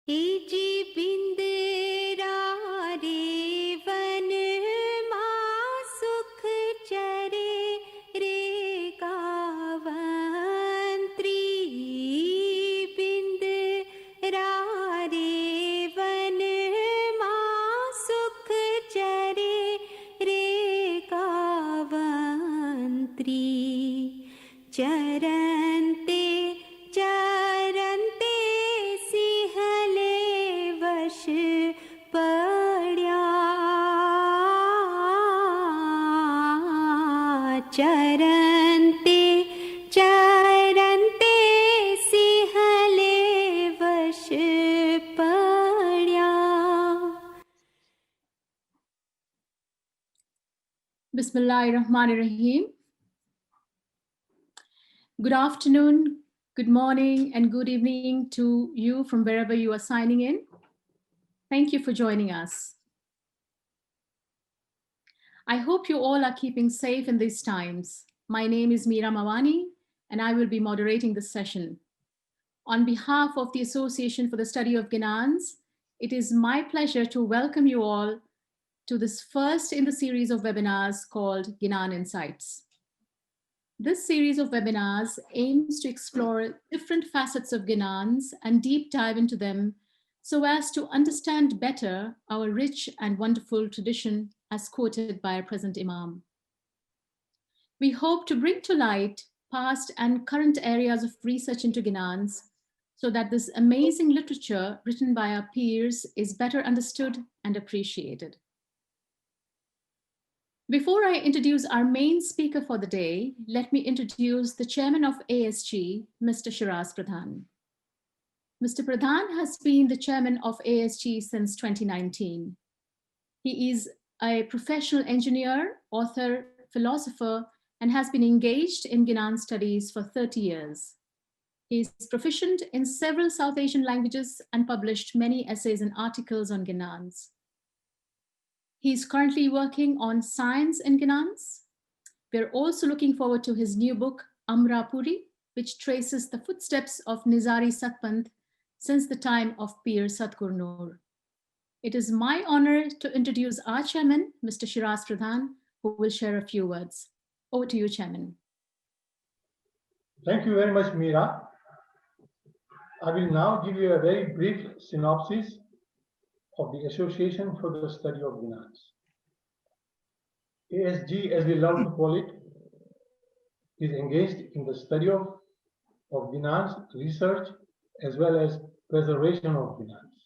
जी बिंदरा रे वन माँ सुख चरे रे कावंत्री बिंदरा रे वन माँ सुख चरे रे कावंत्री चरन्ते चरन्ते सिंहले वश पड्या चरन्ते चरन्ते सिंहले वश पड्या. Bismillahirrahmanirrahim. Good afternoon, good morning, and good evening to you from wherever you are signing in. Thank you for joining us. I hope you all are keeping safe in these times. My name is Meera Mawani, and I will be moderating this session. On behalf of the Association for the Study of Ginans, it is my pleasure to welcome you all to this first in the series of webinars called Ginan Insights. This series of webinars aims to explore different facets of Ginans and deep dive into them so as to understand better our rich and wonderful tradition as quoted by our present Imam. We hope to bring to light past and current areas of research into Ginans so that this amazing literature written by our peers is better understood and appreciated. Before I introduce our main speaker for the day, let me introduce the chairman of ASG, Mr. Shiraz Pradhan. Mr. Pradhan has been the chairman of ASG since 2019. He is a professional engineer, author, philosopher, and has been engaged in Ginan studies for 30 years. He is proficient in several South Asian languages and published many essays and articles on Ginans. He is currently working on Science in Ginans. We're also looking forward to his new book, Amrapuri, which traces the footsteps of Nizari Satpant since the time of Pir Sadgur Noor. It is my honor to introduce our chairman, Mr. Shiraz Pradhan, who will share a few words. Over to you, Chairman. Thank you very much, Meera. I will now give you a very brief synopsis of the Association for the Study of Ginans. ASG, as we love to call it, is engaged in the study of Ginans, research, as well as preservation of Ginans.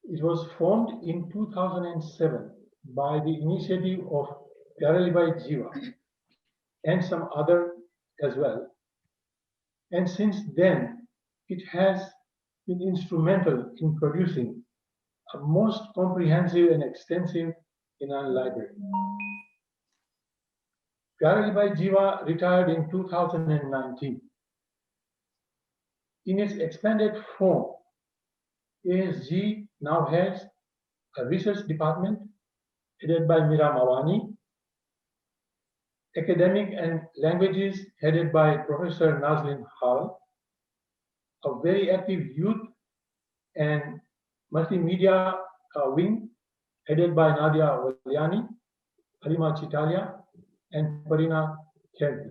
It was formed in 2007 by the initiative of Pyaralibai Jiva and some other as well. And since then, it has been instrumental in producing a most comprehensive and extensive Ginan library. Pyaralibai Jiva retired in 2019. In its expanded form, ASG now has a research department headed by Meera Mawani, academic and languages headed by Professor Nazlin Hall, a very active youth and multimedia wing headed by Nadia Valiani, Halima Chitalia, and Parina Kherti.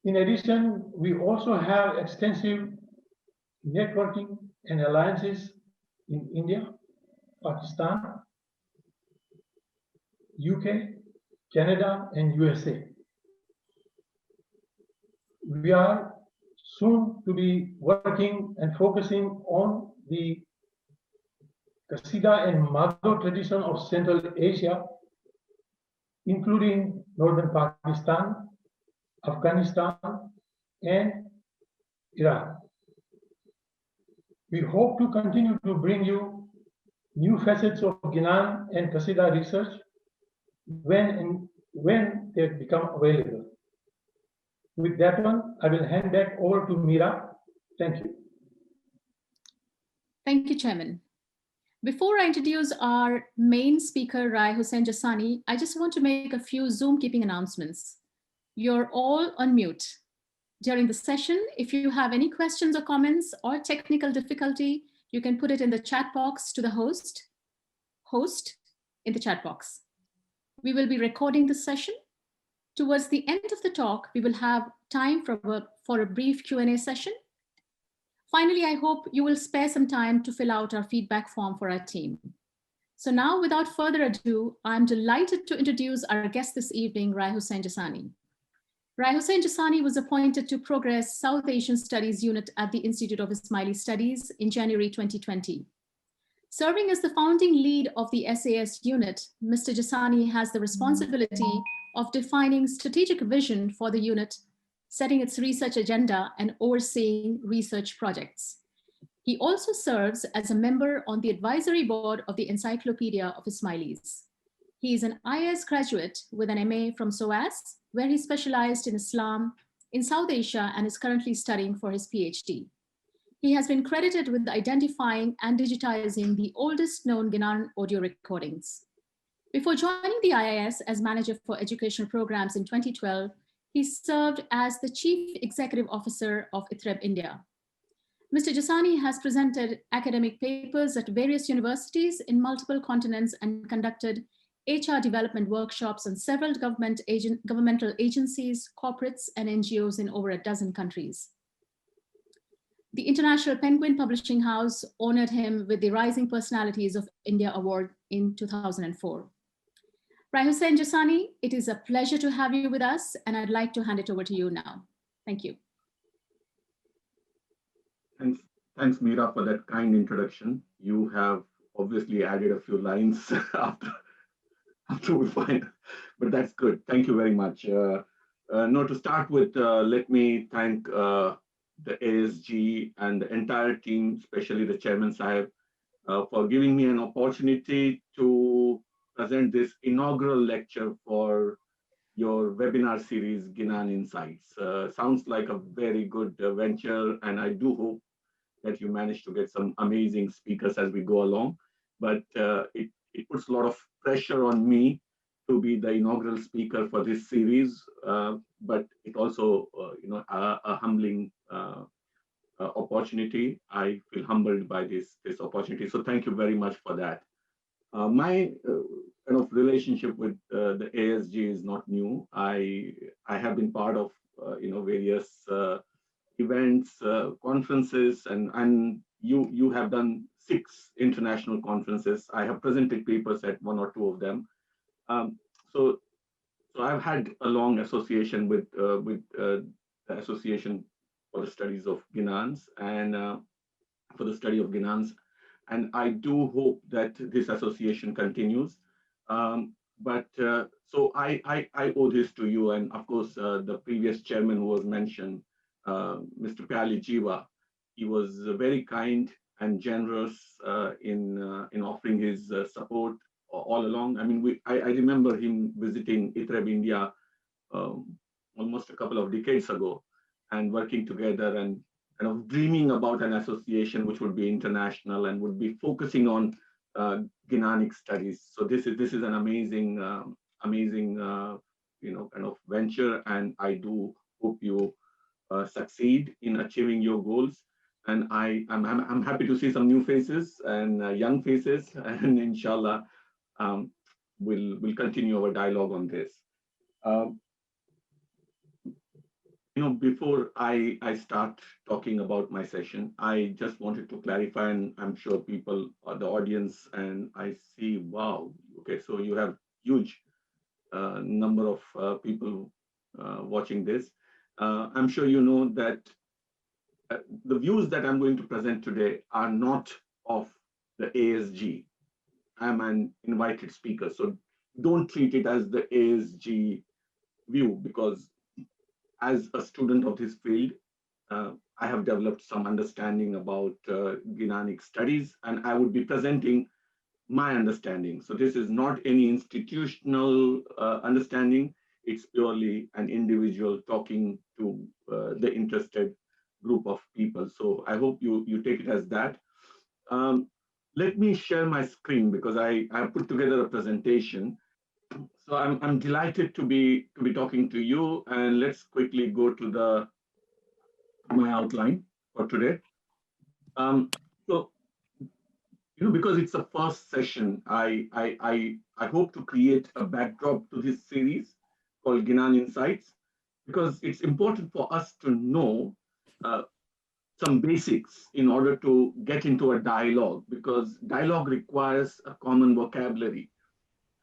In addition, we also have extensive networking and alliances in India, Pakistan, UK, Canada, and USA. We are soon to be working and focusing on the Qasida and Madhu tradition of Central Asia, including Northern Pakistan, Afghanistan, and Iran. We hope to continue to bring you new facets of Ginan and Qasida research when they become available. With that one, I will hand back over to Meera. Thank you. Thank you, Chairman. Before I introduce our main speaker, Raihu Sanjasani, I just want to make a few Zoom keeping announcements. You're all on mute. During the session, if you have any questions or comments or technical difficulty, you can put it in the chat box to the host in the chat box. We will be recording this session. Towards the end of the talk, we will have time for a brief Q&A session. Finally, I hope you will spare some time to fill out our feedback form for our team. So now, without further ado, I'm delighted to introduce our guest this evening, Raihu Sanjasani. Raihu Sanjasani was appointed to Progress South Asian Studies Unit at the Institute of Ismaili Studies in January 2020. Serving as the founding lead of the SAS unit, Mr. Jasani has the responsibility of defining strategic vision for the unit, setting its research agenda, and overseeing research projects. He also serves as a member on the advisory board of the Encyclopedia of Ismailis. He is an IAS graduate with an MA from SOAS, where he specialized in Islam in South Asia and is currently studying for his PhD. He has been credited with identifying and digitizing the oldest known Ginan audio recordings. Before joining the IIS as manager for educational programs in 2012, he served as the chief executive officer of ITREB India. Mr. Jasani has presented academic papers at various universities in multiple continents and conducted HR development workshops on several governmental agencies, corporates, and NGOs in over a dozen countries. The International Penguin Publishing House honored him with the Rising Personalities of India Award in 2004. Raihu Sanjasani, it is a pleasure to have you with us, and I'd like to hand it over to you now. Thank you. Thanks, Meera, for that kind introduction. You have obviously added a few lines after we find, but that's good. Thank you very much. To start with, let me thank the ASG and the entire team, especially the chairman Sahib, for giving me an opportunity to present this inaugural lecture for your webinar series, Ginan Insights. Sounds like a very good venture, and I do hope that you manage to get some amazing speakers as we go along. But it puts a lot of pressure on me to be the inaugural speaker for this series, but it also, a humbling opportunity. I feel humbled by this opportunity. So thank you very much for that. My kind of relationship with the ASG is not new. I have been part of various events, conferences, and you have done 6 international conferences. I have presented papers at 1 or 2 of them. So I've had a long association with the Association for the Studies of Ginans and for the study of Ginans, and I do hope that this association continues. So I owe this to you, and of course the previous chairman who was mentioned, Mr. Pyali Jiva. He was very kind and generous in offering his support all along. I mean, I remember him visiting ITREB India almost a couple of decades ago, and working together and kind of dreaming about an association which would be international and would be focusing on Ginanic studies. So this is an amazing kind of venture, and I do hope you succeed in achieving your goals. And I'm happy to see some new faces and young faces, and inshallah we'll continue our dialogue on this. Before I start talking about my session, I just wanted to clarify, and I'm sure people, the audience, and I see, wow, okay, so you have huge number of people watching this. I'm sure you know that the views that I'm going to present today are not of the ASG. I'm an invited speaker, so don't treat it as the ASG view, because as a student of this field, I have developed some understanding about Ginanic studies, and I would be presenting my understanding. So this is not any institutional understanding. It's purely an individual talking to the interested group of people. So I hope you take it as that. Let me share my screen, because I put together a presentation. So I'm delighted to be talking to you, and let's quickly go to the my outline for today. So, because it's the first session, I hope to create a backdrop to this series called Ginan Insights, because it's important for us to know uh, some basics in order to get into a dialogue, because dialogue requires a common vocabulary.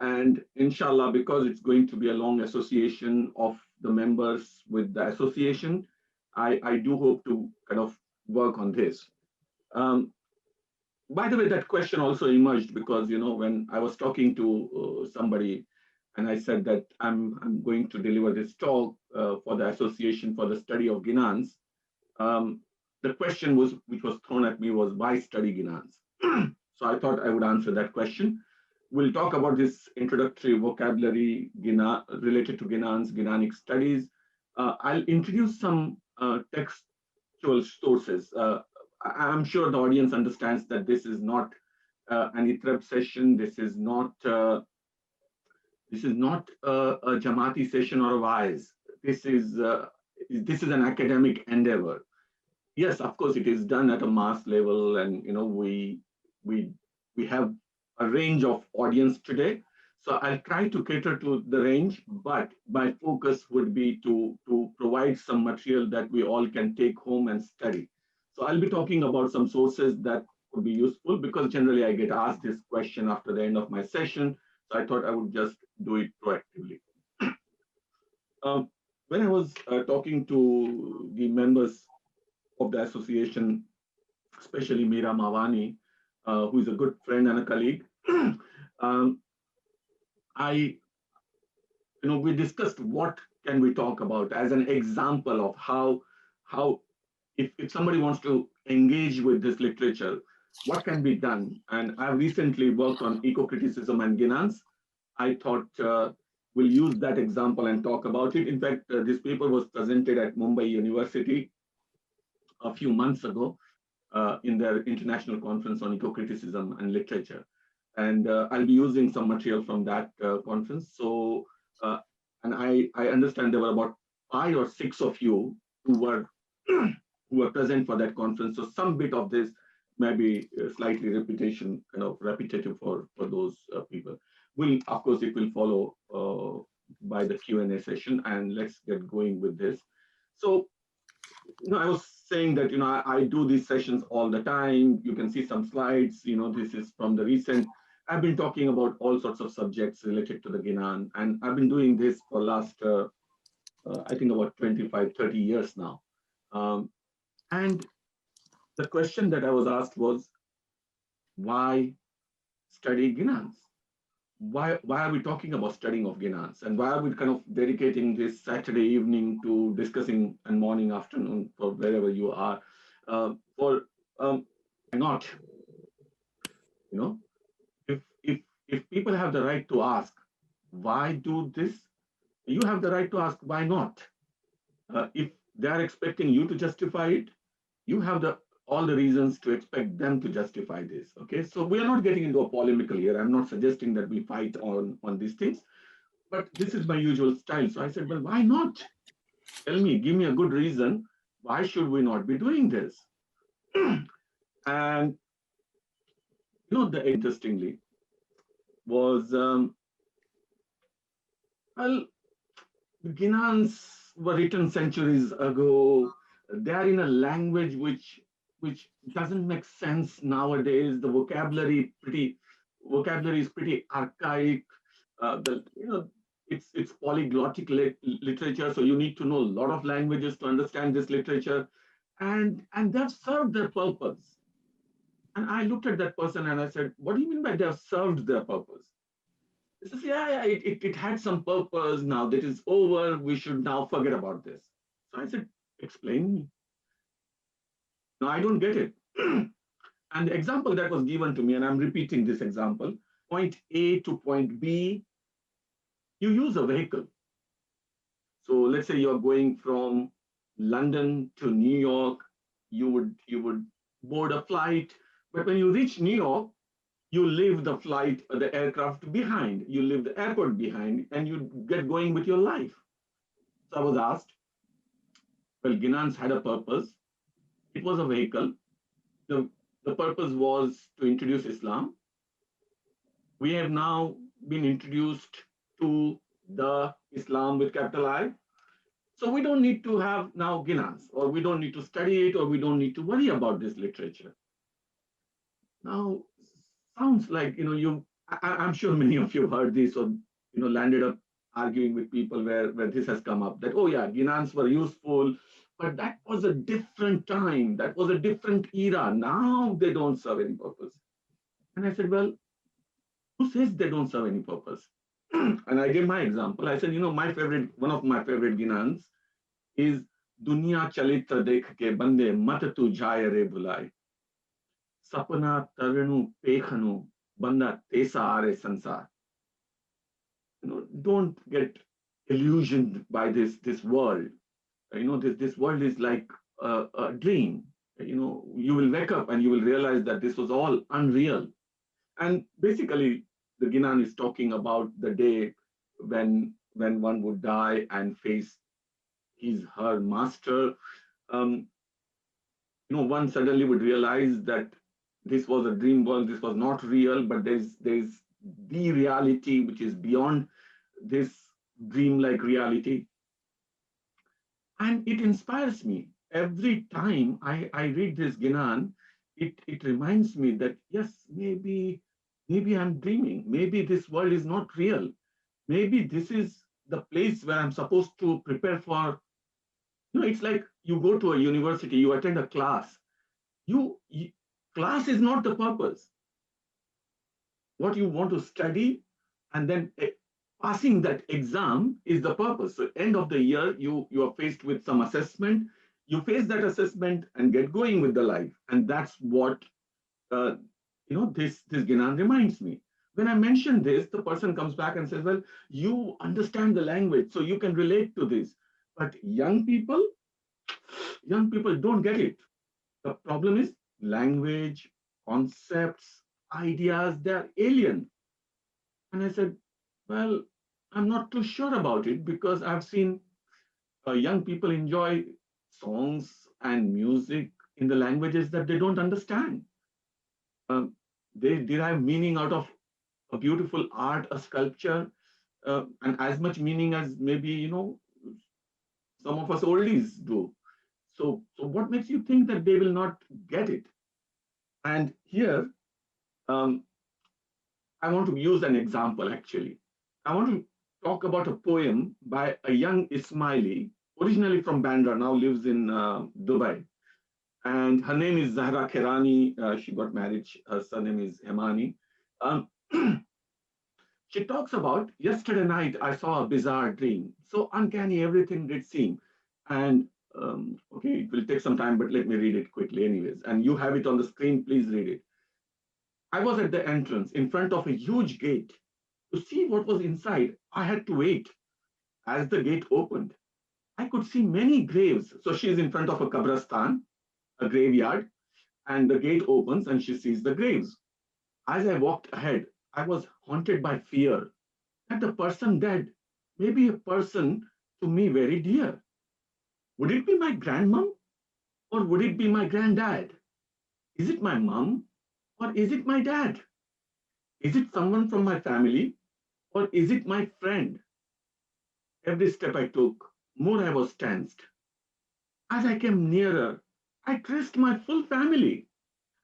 And inshallah, because it's going to be a long association of the members with the association, I do hope to kind of work on this. Um, by the way, that question also emerged because, when I was talking to somebody and I said that I'm going to deliver this talk for the Association for the Study of Ginans, um, the question which was thrown at me was, why study Ginans? So I thought I would answer that question. We'll talk about this introductory vocabulary related to Ginans, Ginanic studies. I'll introduce some textual sources. I'm sure the audience understands that this is not an ITREP session. This is not a Jamati session or a WISE. This is an academic endeavor. Yes, of course, it is done at a mass level, and we have a range of audience today. So I'll try to cater to the range, but my focus would be to provide some material that we all can take home and study. So I'll be talking about some sources that could be useful, because generally I get asked this question after the end of my session. So I thought I would just do it proactively. When I was talking to the members of the association, especially Meera Mawani, who is a good friend and a colleague, we discussed what can we talk about as an example of how if somebody wants to engage with this literature, what can be done. And I've recently worked on eco-criticism and Ginans. I thought we'll use that example and talk about it. In fact, this paper was presented at Mumbai University a few months ago in their international conference on eco-criticism and literature. And I'll be using some material from that conference. So, and I understand there were about 5 or 6 of you who were present for that conference. So some bit of this may be slightly repetitive for those people. Of course, it will follow by the Q&A session, and let's get going with this. So, I was saying that, I do these sessions all the time. You can see some slides, this is from the recent. I've been talking about all sorts of subjects related to the Ginan, and I've been doing this for last, I think about 25, 30 years now. And the question that I was asked was, why study Ginans? Why are we talking about studying of Ginans? And why are we kind of dedicating this Saturday evening to discussing, and morning, afternoon, for wherever you are? Why not? If people have the right to ask, why do this? You have the right to ask, why not? If they are expecting you to justify it, you have all the reasons to expect them to justify this. Okay, so we are not getting into a polemical here. I'm not suggesting that we fight on these things, but this is my usual style. So I said, well, why not? Tell me, give me a good reason. Why should we not be doing this? And the interestingly was, well, Ginans were written centuries ago. They are in a language which doesn't make sense nowadays. The vocabulary is pretty archaic. It's polyglottic literature, so you need to know a lot of languages to understand this literature, and they've served their purpose. And I looked at that person and I said, what do you mean by they have served their purpose? He says, yeah, it had some purpose. Now that is over, we should now forget about this. So I said, explain me. No, I don't get it. And the example that was given to me, and I'm repeating this example, point A to point B, you use a vehicle. So let's say you're going from London to New York, you would board a flight, but when you reach New York, you leave the aircraft behind, you leave the airport behind, and you get going with your life. So I was asked, Well, Ginans had a purpose. It was a vehicle. The purpose was to introduce Islam. We have now been introduced to the Islam with capital I. So we don't need to have now Ginans, or we don't need to study it, or we don't need to worry about this literature. Now, sounds like, I'm sure many of you have heard this, or, landed up arguing with people where this has come up, that, oh yeah, Ginans were useful, but that was a different time. That was a different era. Now they don't serve any purpose. And I said, well, who says they don't serve any purpose? And I gave my example. I said, one of my favorite Ginans is Dunya Chalitra Dekh ke bande mat tu jaya re bulai. Sapna taranu pekhanu banda tesa are sansar. Don't get illusioned by this world. This world is like a dream. You will wake up and you will realize that this was all unreal. And basically, the Ginan is talking about the day when one would die and face her master. One suddenly would realize that this was a dream world, this was not real, but there's the reality which is beyond this dreamlike reality. And it inspires me. Every time I read this Ginan, it reminds me that, yes, maybe I'm dreaming. Maybe this world is not real. Maybe this is the place where I'm supposed to prepare for. It's like you go to a university, you attend a class. Class is not the purpose. What you want to study, and then passing that exam is the purpose. So end of the year, you are faced with some assessment. You face that assessment and get going with the life. And that's what this Ginan reminds me. When I mention this, the person comes back and says, well, you understand the language, so you can relate to this. But young people don't get it. The problem is language, concepts, ideas, they're alien. And I said, well, I'm not too sure about it, because I've seen young people enjoy songs and music in the languages that they don't understand. They derive meaning out of a beautiful art, a sculpture, and as much meaning as maybe, some of us oldies do. So what makes you think that they will not get it? And here, I want to use an example, actually. I want to talk about a poem by a young Ismaili, originally from Bandra, now lives in Dubai. And her name is Zahra Kherani. She got married. Her surname is Hemani. She talks about, yesterday night, I saw a bizarre dream. So uncanny, everything did seem. And okay, it will take some time, but let me read it quickly anyways. And you have it on the screen, please read it. I was at the entrance in front of a huge gate. To see what was inside, I had to wait. As the gate opened, I could see many graves. So she is in front of a kabristan, a graveyard, and the gate opens and she sees the graves. As I walked ahead, I was haunted by fear that the person dead may be a person to me very dear. Would it be my grandmom, or would it be my granddad? Is it my mom, or is it my dad? Is it someone from my family, or is it my friend? Every step I took, more I was tensed. As I came nearer, I traced my full family,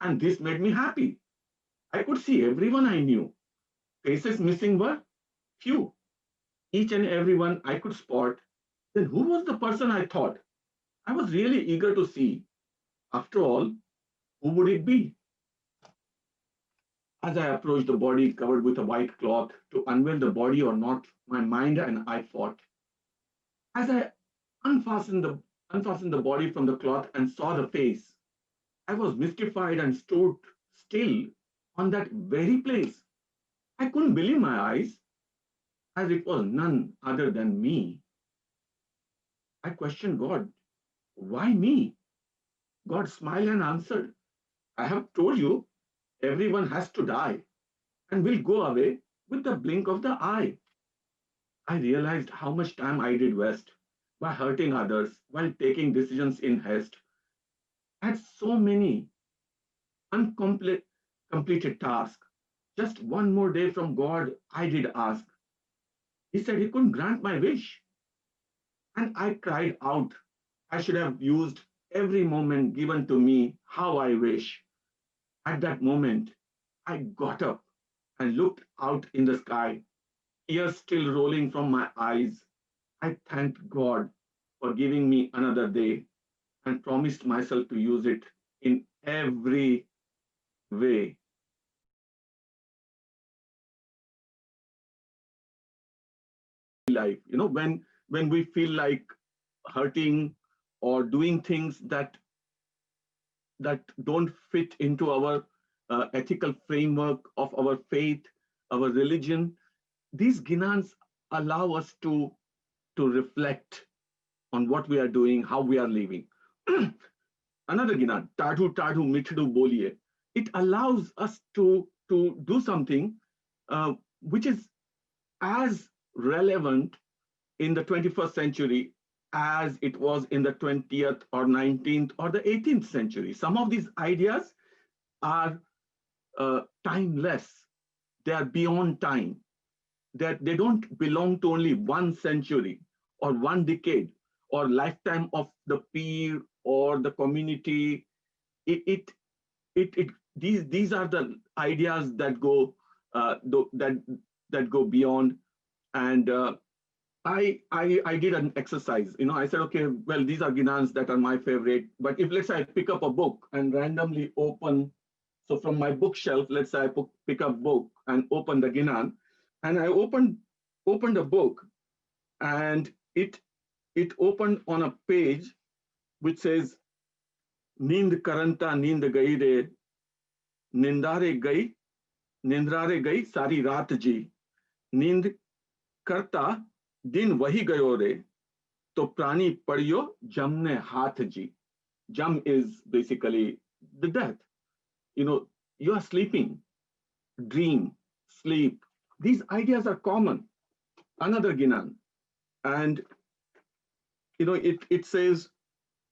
and this made me happy. I could see everyone I knew. Faces missing were few. Each and every one I could spot. Then who was the person I thought? I was really eager to see. After all, who would it be? As I approached the body covered with a white cloth, to unveil the body or not, my mind and I fought. As I unfastened the body from the cloth and saw the face, I was mystified and stood still on that very place. I couldn't believe my eyes, as it was none other than me. I questioned God, why me? God smiled and answered, I have told you, everyone has to die and will go away with the blink of the eye. I realized how much time I did waste. by hurting others, while taking decisions in haste, had so many completed tasks. Just one more day from God, I did ask. He said he couldn't grant my wish. And I cried out, I should have used every moment given to me how I wish. At that moment, I got up and looked out in the sky, tears still rolling from my eyes. I thanked God for giving me another day and promised myself to use it in every way. Life, when we feel like hurting or doing things that don't fit into our ethical framework of our faith, our religion, these ginans allow us to reflect on what we are doing, how we are living. Another ginan, tadhu tadhu mithdu boliye. It allows us to do something which is as relevant in the 21st century as it was in the 20th or 19th or the 18th century. Some of these ideas are timeless. They are beyond time. That they don't belong to only one century or one decade or lifetime of the peer or the community. These are the ideas that go that go beyond. And I did an exercise. I said, okay, well, these are ginans that are my favorite. But if, let's say, I pick up a book and randomly open, so from my bookshelf, let's say I pick up book and open the ginan, and I opened a book, and it opened on a page which says, "Neend karanta neend gayi re, nindare gayi, nindrare gayi sari raat ji, neend karta दिन वही गयो रे तो प्राणी पड़ियो जमने हाथ जी." Jam is basically the death. You are sleeping, dream, sleep. These ideas are common. Another ginan. And it says,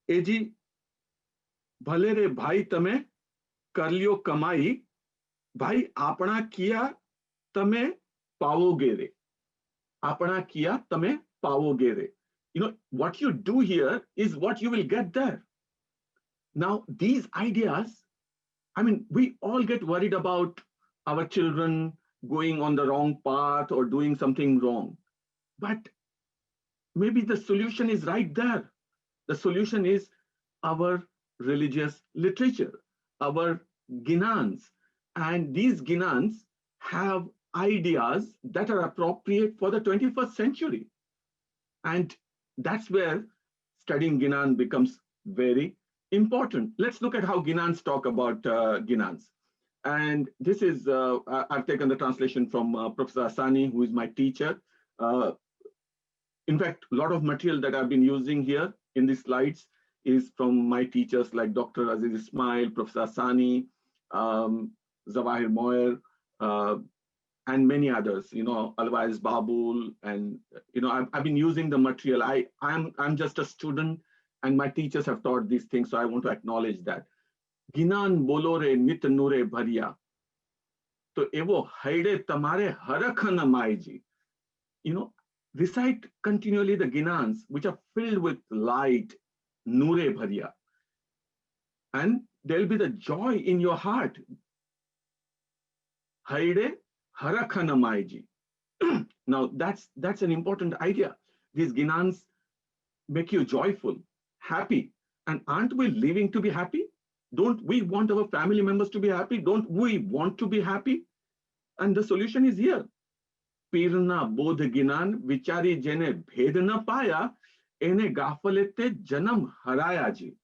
Eji भले रे भाई तमे कर लियो कमाई, भाई आपना किया तमे पाओगे रे. Apana kiya tame paoge re. What you do here is what you will get there. Now, these ideas, we all get worried about our children going on the wrong path or doing something wrong. But maybe the solution is right there. The solution is our religious literature, our ginans. And these ginans have ideas that are appropriate for the 21st century. And that's where studying Ginan becomes very important. Let's look at how Ginans talk about Ginans. And this is, I've taken the translation from Professor Jasani, who is my teacher. In fact, a lot of material that I've been using here in these slides is from my teachers like Dr. Aziz Ismail, Professor Jasani, Zawahir Moyer, and many others, Alwais Babul, and I've been using the material. I'm just a student, and my teachers have taught these things, so I want to acknowledge that. Ginan bolore nit nure bharia, to evo haide tamare harakhan maiji. Recite continually the ginans, which are filled with light, nure bharia, and there'll be the joy in your heart. Haide Harakanamaiji. Now, that's an important idea. These ginans make you joyful, happy. And aren't we living to be happy? Don't we want our family members to be happy? Don't we want to be happy? And the solution is here. Pirna bodh ginan vichari jene bhedna paya ene gafalete janam haraya ji.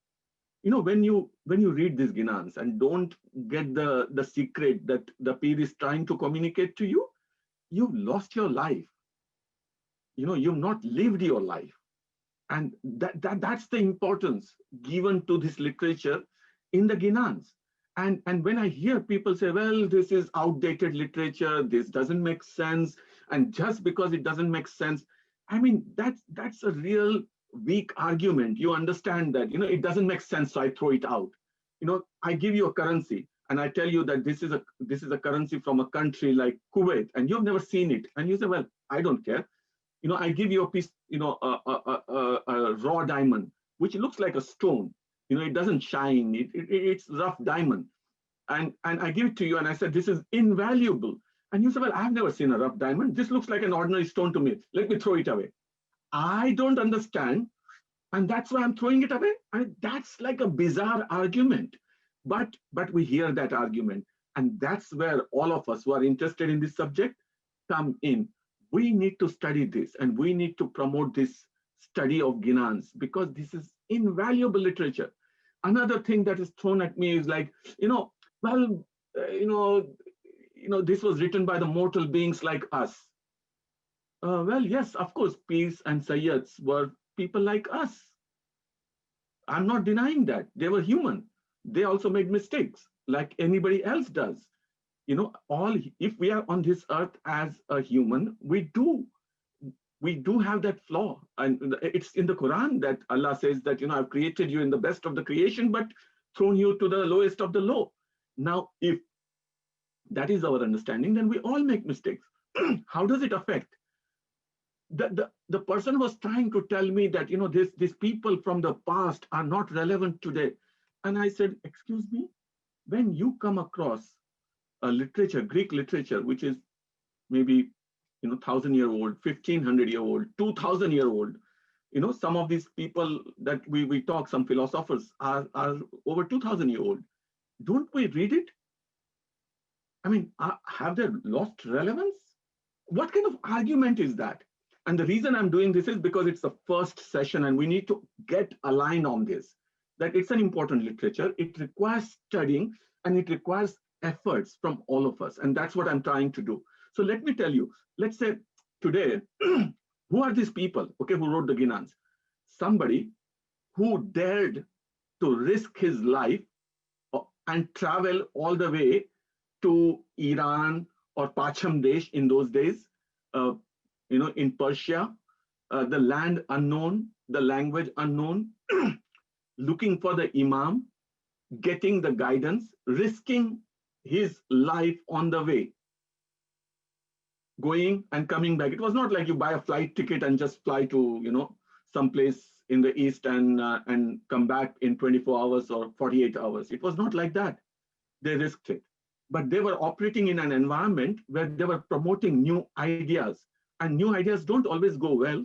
When you read these ginans and don't get the secret that the peer is trying to communicate to you, you've lost your life. You've not lived your life. And that's the importance given to this literature in the ginans. And when I hear people say, well, this is outdated literature, this doesn't make sense, and just because it doesn't make sense, that's a real weak argument, you understand that, it doesn't make sense, so I throw it out. I give you a currency and I tell you that this is a currency from a country like Kuwait, and you've never seen it. And you say, well, I don't care. I give you a piece, a raw diamond, which looks like a stone. It doesn't shine. It's rough diamond. And I give it to you and I said, this is invaluable. And you say, well, I've never seen a rough diamond. This looks like an ordinary stone to me. Let me throw it away. I don't understand. And that's why I'm throwing it away. And that's like a bizarre argument. But we hear that argument. And that's where all of us who are interested in this subject come in. We need to study this and we need to promote this study of Ginans because this is invaluable literature. Another thing that is thrown at me is like, this was written by the mortal beings like us. Well, yes, of course, Pirs and Sayyids were people like us. I'm not denying that. They were human. They also made mistakes like anybody else does. If we are on this earth as a human, we do have that flaw. And it's in the Quran that Allah says that, I've created you in the best of the creation, but thrown you to the lowest of the low. Now, if that is our understanding, then we all make mistakes. How does it affect? The person was trying to tell me that, these people from the past are not relevant today. And I said, excuse me, when you come across a literature, Greek literature, which is maybe 1,000-year-old, 1,500-year-old, 2,000-year-old. Some of these people that we talk, some philosophers are over 2,000-year-old. Don't we read it? I mean, have they lost relevance? What kind of argument is that? And the reason I'm doing this is because it's the first session and we need to get aligned on this, that it's an important literature. It requires studying and it requires efforts from all of us. And that's what I'm trying to do. So let me tell you, let's say today, who are these people, who wrote the Ginans? Somebody who dared to risk his life and travel all the way to Iran or Pacham Desh in those days, in Persia, the land unknown, the language unknown, looking for the Imam, getting the guidance, risking his life on the way, going and coming back. It was not like you buy a flight ticket and just fly to, someplace in the East and come back in 24 hours or 48 hours. It was not like that. They risked it. But they were operating in an environment where they were promoting new ideas, and new ideas don't always go well.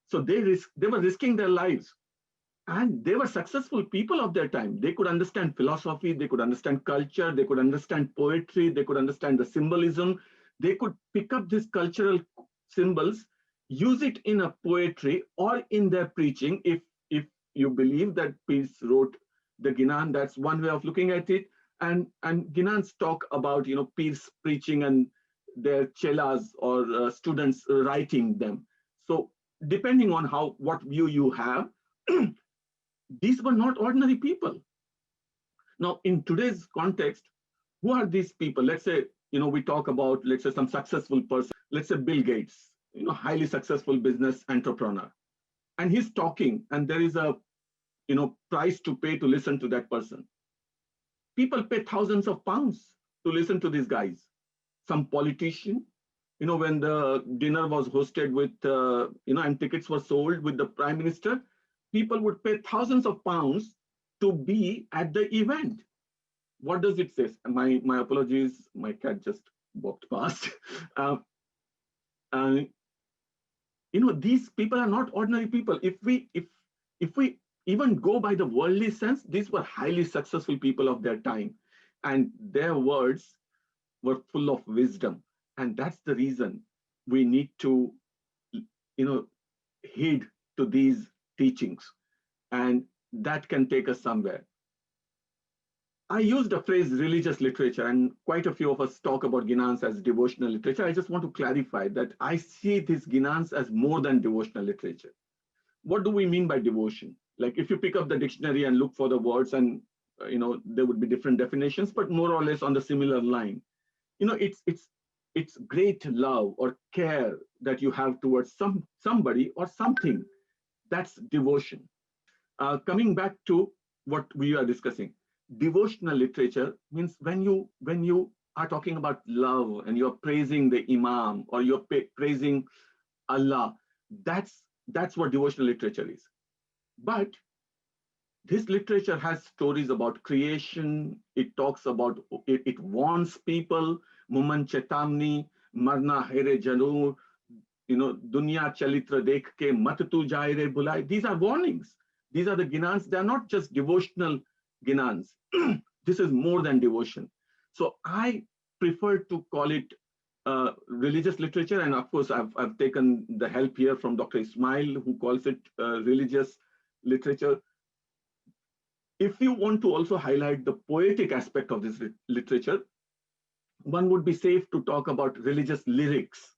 So they were risking their lives. And they were successful people of their time. They could understand philosophy, they could understand culture, they could understand poetry, they could understand the symbolism. They could pick up these cultural symbols, use it in a poetry or in their preaching. If you believe that Pirs wrote the Ginan, that's one way of looking at it. And Ginans talk about, Pirs preaching and their chelas or students writing them. So depending on what view you have, these were not ordinary people. Now, in today's context, who are these people? Let's say, we talk about, let's say, some successful person, let's say Bill Gates, highly successful business entrepreneur. And he's talking, and there is a, price to pay to listen to that person. People pay thousands of pounds to listen to these guys. Some politician, when the dinner was hosted with, and tickets were sold with the prime minister, people would pay thousands of pounds to be at the event. What does it say? My apologies, my cat just walked past. These people are not ordinary people. If we even go by the worldly sense, these were highly successful people of their time, and their words were full of wisdom. And that's the reason we need to, heed to these teachings, and that can take us somewhere. I used the phrase religious literature, and quite a few of us talk about Ginans as devotional literature. I just want to clarify that I see these Ginans as more than devotional literature. What do we mean by devotion? Like if you pick up the dictionary and look for the words, and there would be different definitions, but more or less on the similar line. It's great love or care that you have towards somebody or something. That's devotion. Coming back to what we are discussing, devotional literature means when you are talking about love and you're praising the Imam or you're praising Allah, that's what devotional literature is. But this literature has stories about creation. It talks about, it warns people, Muman Chetamni, Marna Here Janur, Dunya Chalitra Dekh ke mat tu jaye re bulai. These are warnings. These are the Ginans. They are not just devotional Ginans. This is more than devotion. So I prefer to call it religious literature. And of course, I've taken the help here from Dr. Ismail, who calls it religious literature. If you want to also highlight the poetic aspect of this literature, one would be safe to talk about religious lyrics.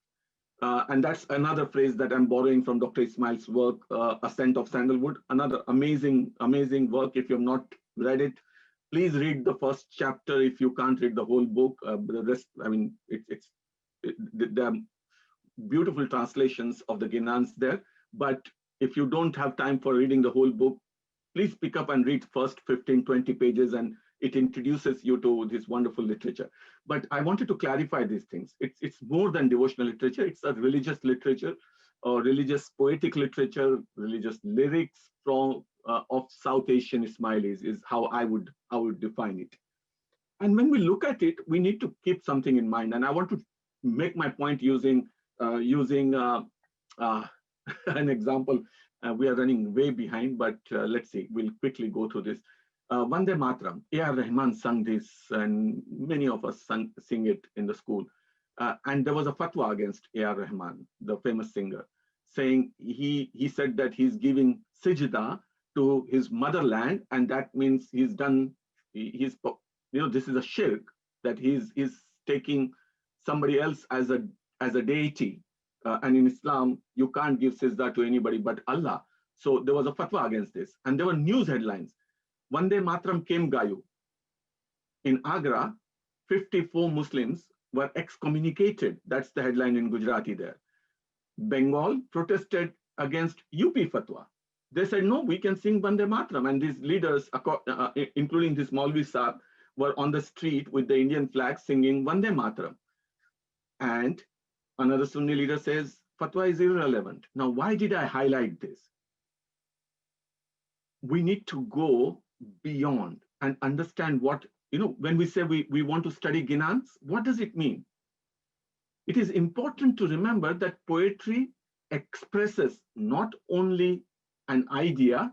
And that's another phrase that I'm borrowing from Dr. Ismail's work, A Scent of Sandalwood, another amazing, amazing work. If you've not read it, please read the first chapter if you can't read the whole book. The rest, I mean, there are beautiful translations of the Ginans there. But if you don't have time for reading the whole book, please pick up and read first 15, 20 pages, and it introduces you to this wonderful literature. But I wanted to clarify these things. It's more than devotional literature. It's a religious literature, or religious poetic literature, religious lyrics from of South Asian Ismailis is how I would define it. And when we look at it, we need to keep something in mind. And I want to make my point using an example. We are running way behind, but let's see, we'll quickly go through this. Vande Mataram, A.R. Rahman sung this, and many of us sing it in the school. And there was a fatwa against A.R. Rahman, the famous singer, saying he said that he's giving sajda to his motherland, and that means this is a shirk, that he's taking somebody else as a deity. And in Islam, you can't give sajda to anybody but Allah. So there was a fatwa against this. And there were news headlines. Vande Mataram came Gayu. In Agra, 54 Muslims were excommunicated. That's the headline in Gujarati there. Bengal protested against UP fatwa. They said, no, we can sing Vande Mataram. And these leaders, including this Maulvi Saab, were on the street with the Indian flag singing Vande Mataram. And another Sunni leader says, fatwa is irrelevant. Now, why did I highlight this? We need to go beyond and understand what, when we say we want to study Ginans, what does it mean? It is important to remember that poetry expresses not only an idea,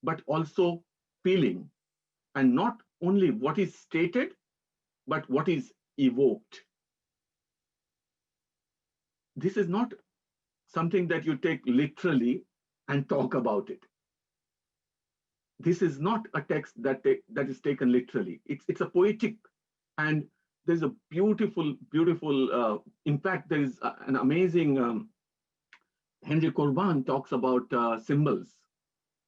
but also feeling, and not only what is stated, but what is evoked. This is not something that you take literally and talk about it. This is not a text that is taken literally. It's a poetic, and there's a beautiful, in fact, there is an amazing, Henry Corbin talks about symbols,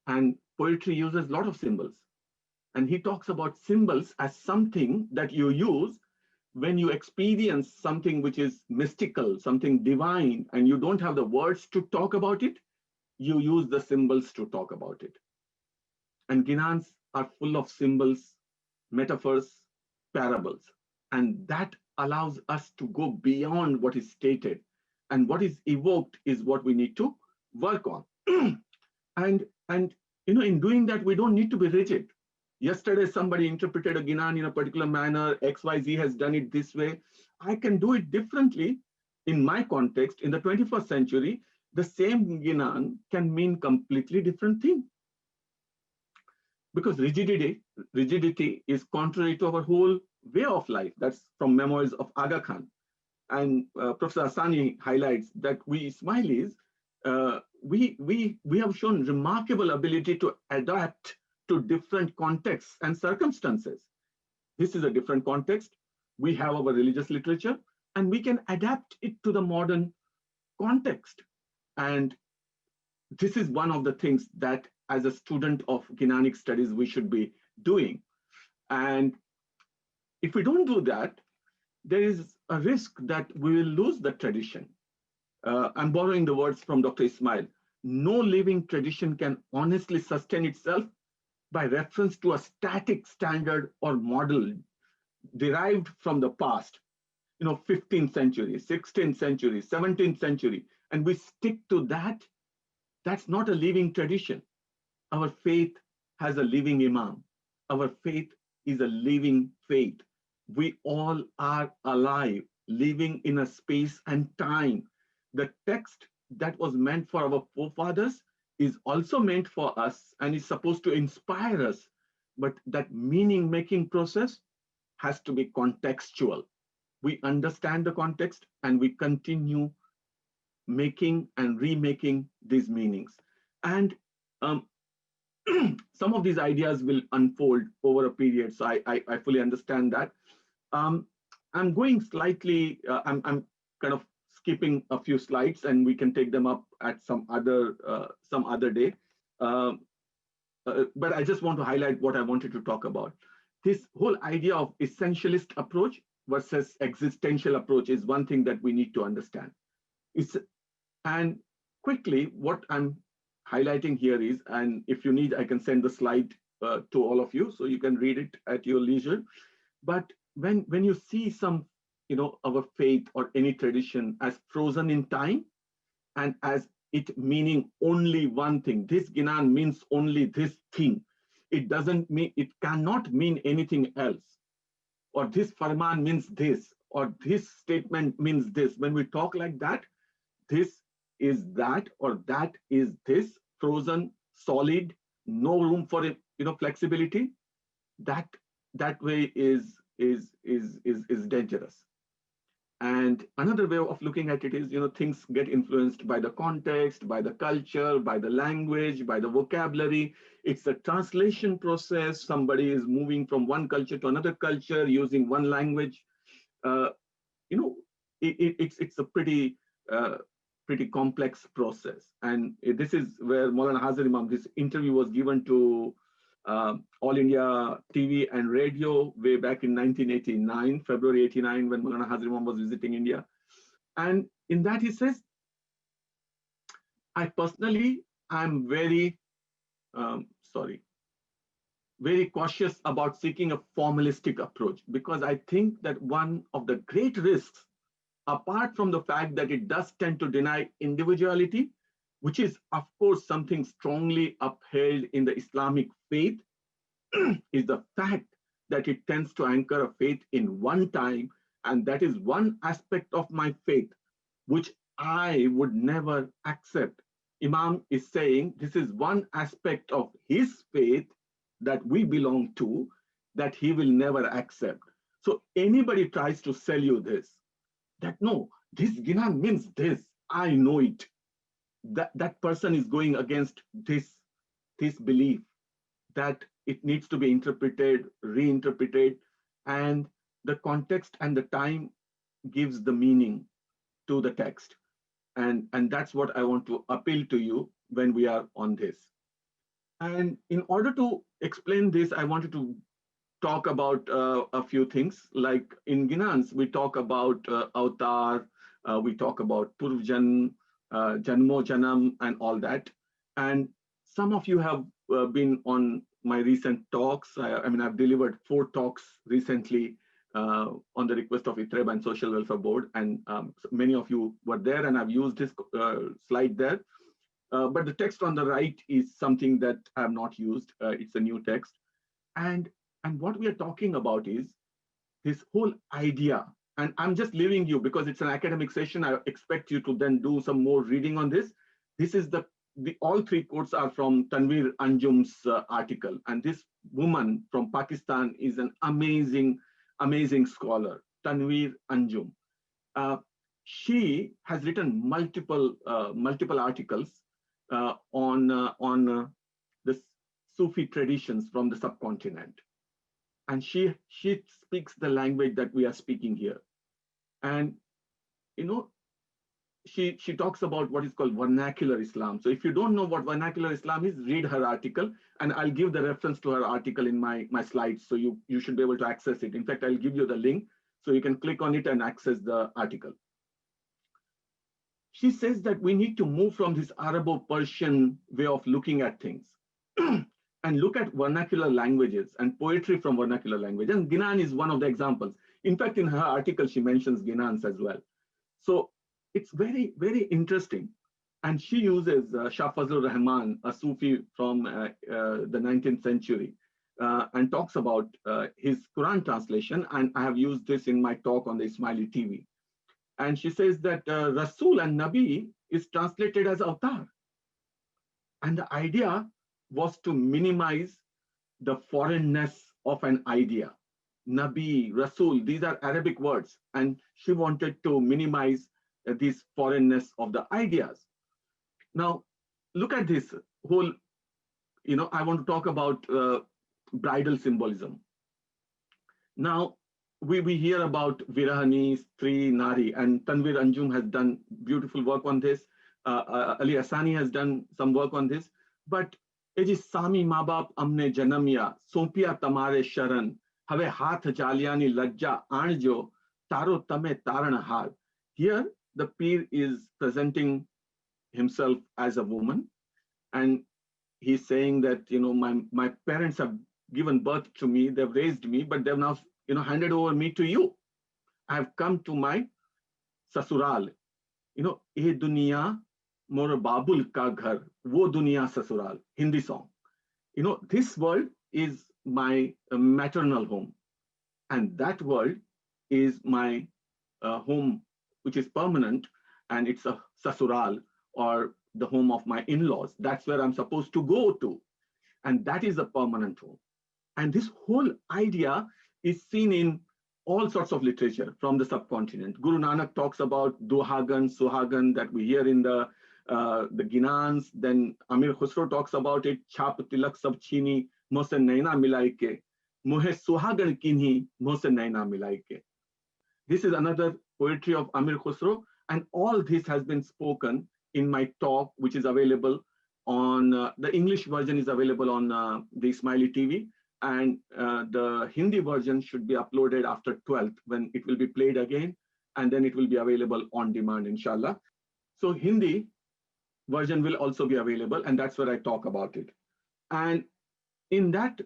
and poetry uses a lot of symbols. And he talks about symbols as something that you use when you experience something which is mystical, something divine, and you don't have the words to talk about it, you use the symbols to talk about it. And Ginans are full of symbols, metaphors, parables. And that allows us to go beyond what is stated. And what is evoked is what we need to work on. and in doing that, we don't need to be rigid. Yesterday, somebody interpreted a Ginan in a particular manner, XYZ has done it this way. I can do it differently in my context. In the 21st century, the same Ginan can mean completely different thing. Because rigidity is contrary to our whole way of life. That's from Memoirs of Aga Khan. And Professor Asani highlights that we Ismailis, we have shown remarkable ability to adapt to different contexts and circumstances. This is a different context. We have our religious literature, and we can adapt it to the modern context. And this is one of the things that, as a student of Ginanic studies, we should be doing. And if we don't do that, there is a risk that we will lose the tradition. I'm borrowing the words from Dr. Ismail. no living tradition can honestly sustain itself by reference to a static standard or model derived from the past, 15th century, 16th century, 17th century, and we stick to that. That's not a living tradition. Our faith has a living imam. Our faith is a living faith. We all are alive, living in a space and time. The text that was meant for our forefathers is also meant for us and is supposed to inspire us. But that meaning making process has to be contextual. We understand the context and we continue making and remaking these meanings. And um, some of these ideas will unfold over a period. So I fully understand that. Um, I'm going slightly, I'm kind of skipping a few slides and we can take them up at some other day. Um, but I just want to highlight what I wanted to talk about. This whole idea of essentialist approach versus existential approach is one thing that we need to understand. And quickly, what I'm highlighting here is, and if you need, I can send the slide to all of you so you can read it at your leisure. But when you see some, our faith or any tradition as frozen in time and as it meaning only one thing, this Ginan means only this thing. It doesn't mean, it cannot mean anything else. Or this Farman means this, or this statement means this. When we talk like that, this is that, or that is this, frozen, solid, no room for flexibility. That way is dangerous. And another way of looking at it is, things get influenced by the context, by the culture, by the language, by the vocabulary. It's a translation process. Somebody is moving from one culture to another culture using one language. Uh, it's a pretty complex process. And this is where Maulana Hazar Imam, this interview was given to All India TV and radio way back in 1989, February 89, when Maulana Hazar Imam was visiting India. And in that he says, I personally am very cautious about seeking a formalistic approach, because I think that one of the great risks, apart from the fact that it does tend to deny individuality, which is, of course, something strongly upheld in the Islamic faith, is the fact that it tends to anchor a faith in one time. And that is one aspect of my faith, which I would never accept. Imam is saying this is one aspect of his faith that we belong to that he will never accept. So anybody tries to sell you this, that no, this Ginan means this, I know it. That person is going against this belief that it needs to be interpreted, reinterpreted, and the context and the time gives the meaning to the text. And that's what I want to appeal to you when we are on this. And in order to explain this, I wanted to talk about a few things. Like in Ginans, we talk about avatar, we talk about Purvjan, Janmo Janam, and all that. And some of you have been on my recent talks. I've delivered 4 talks recently on the request of ITREB and Social Welfare Board. And many of you were there, and I've used this slide there. But the text on the right is something that I have not used. It's a new text. And what we are talking about is this whole idea. And I'm just leaving you because it's an academic session. I expect you to then do some more reading on this. This is all 3 quotes are from Tanveer Anjum's article. And this woman from Pakistan is an amazing, amazing scholar, Tanveer Anjum. She has written multiple articles on the Sufi traditions from the subcontinent. And she speaks the language that we are speaking here. And, she talks about what is called vernacular Islam. So if you don't know what vernacular Islam is, read her article, and I'll give the reference to her article in my slides. So you should be able to access it. In fact, I'll give you the link so you can click on it and access the article. she says that we need to move from this Arabo-Persian way of looking at things and look at vernacular languages and poetry from vernacular language. And Ginan is one of the examples. In fact, in her article, she mentions Ginans as well. So it's very, very interesting. And she uses Shah Fazlur Rahman, a Sufi from the 19th century, and talks about his Quran translation. And I have used this in my talk on the Ismaili TV. And she says that Rasul and Nabi is translated as avatar. And the idea was to minimize the foreignness of an idea. Nabi, Rasul, these are Arabic words. And she wanted to minimize this foreignness of the ideas. Now, look at this whole, I want to talk about bridal symbolism. Now, we hear about Virahani, Stri, Nari, and Tanvir Anjum has done beautiful work on this. Ali Asani has done some work on this. But it is Sami Mabap Amne Janamia, Sompia Tamare Sharan, Have Hath Jaliani Lajja Anjo, Taro Tame Taranahar. Here, the Pir is presenting himself as a woman, and he's saying that my parents have given birth to me, they've raised me, but they've now handed over me to you. I have come to my sasural. Eh duniya mor babul ka ghar, wo duniya sasural. Hindi song. This world is my maternal home, and that world is my home, which is permanent, and it's a sasural, or the home of my in-laws. That's where I'm supposed to go to. And that is a permanent home. And this whole idea is seen in all sorts of literature from the subcontinent. Guru Nanak talks about Duhagan, Suhagan that we hear in the Ginans. Then Amir Khusro talks about it. Chap tilak sab chini, mose naina milaike. Mohe Suhagan kinhi, mose naina milaike. This is another poetry of Amir Khusro. And all this has been spoken in my talk, which is available on, the English version is available on the Ismaili TV, and the Hindi version should be uploaded after 12th, when it will be played again, and then it will be available on demand, inshallah. So Hindi version will also be available, and that's where I talk about it. And in that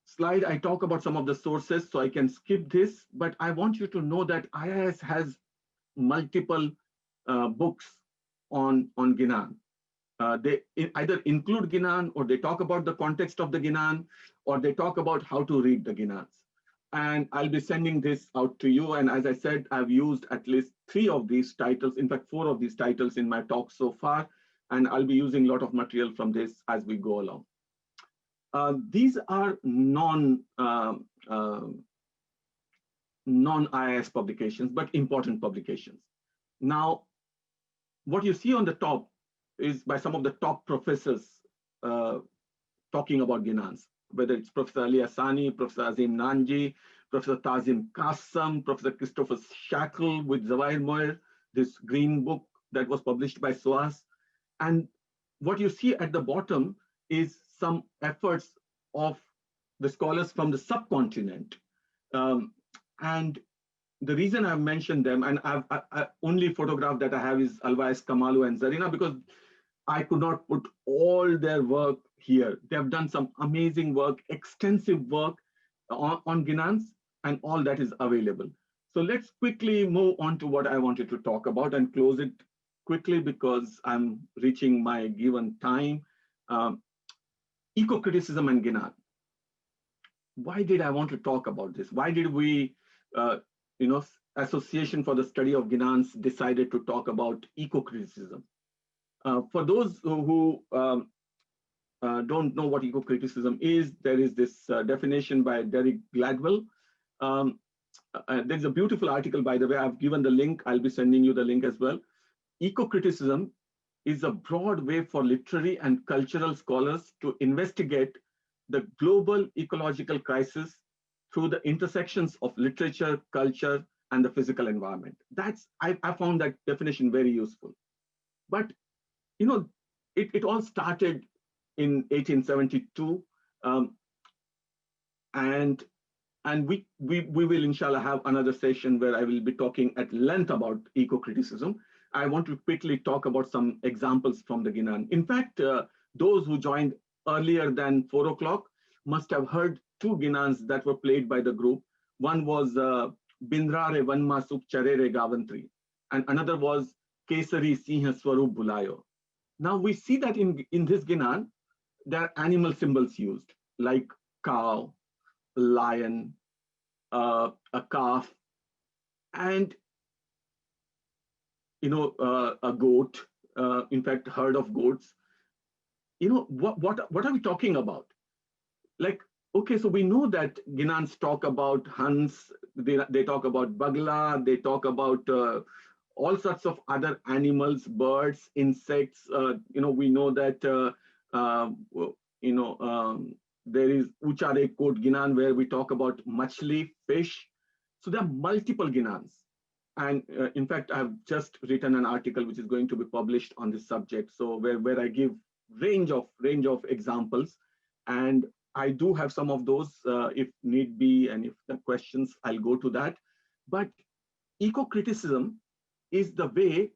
slide, I talk about some of the sources, so I can skip this, but I want you to know that IIS has multiple books on Ginan. They either include Ginan, or they talk about the context of the Ginan, or they talk about how to read the Ginans. And I'll be sending this out to you. And as I said, I've used at least 3 of these titles, in fact, 4 of these titles in my talk so far. And I'll be using a lot of material from this as we go along. These are non-IIS publications, but important publications. Now, what you see on the top is by some of the top professors talking about Ginans, whether it's Professor Ali Asani, Professor Azim Nanji, Professor Tazim Qassam, Professor Christopher Shackle with Zawahir Moir, this green book that was published by SOAS. And what you see at the bottom is some efforts of the scholars from the subcontinent. And the reason I've mentioned them, and I only photograph that I have is Alwais Kamalu and Zarina, because I could not put all their work here. They have done some amazing work, extensive work on Ginans, and all that is available. So let's quickly move on to what I wanted to talk about and close it quickly because I'm reaching my given time. Eco-criticism and Ginan. Why did I want to talk about this? Why did we, Association for the Study of Ginans decided to talk about eco-criticism? For those who don't know what eco-criticism is, there is this definition by Derek Gladwell. There's a beautiful article, by the way. I've given the link. I'll be sending you the link as well. Eco-criticism is a broad way for literary and cultural scholars to investigate the global ecological crisis through the intersections of literature, culture, and the physical environment. I found that definition very useful. But, it all started in 1872. And And we will inshallah have another session where I will be talking at length about eco-criticism. I want to quickly talk about some examples from the Ginan. In fact, those who joined earlier than 4 o'clock must have heard two Ginans that were played by the group. One was Bindrare Vanma Suk Charere Gavantri, and another was Kesari Siha Swarup Bulayo. Now we see that in this Ginan, there are animal symbols used, like cow, lion, a calf, and a goat. In fact, herd of goats. What are we talking about? Like, okay, so we know that Ginans talk about Hans, they talk about Bagla, they talk about all sorts of other animals, birds, insects. We know that there is Uchare Kot Ginan where we talk about machli, fish. So there are multiple Ginans. And in fact, I've just written an article which is going to be published on this subject. So where I give range of examples, and I do have some of those if need be, and if the questions, I'll go to that. But eco-criticism is the way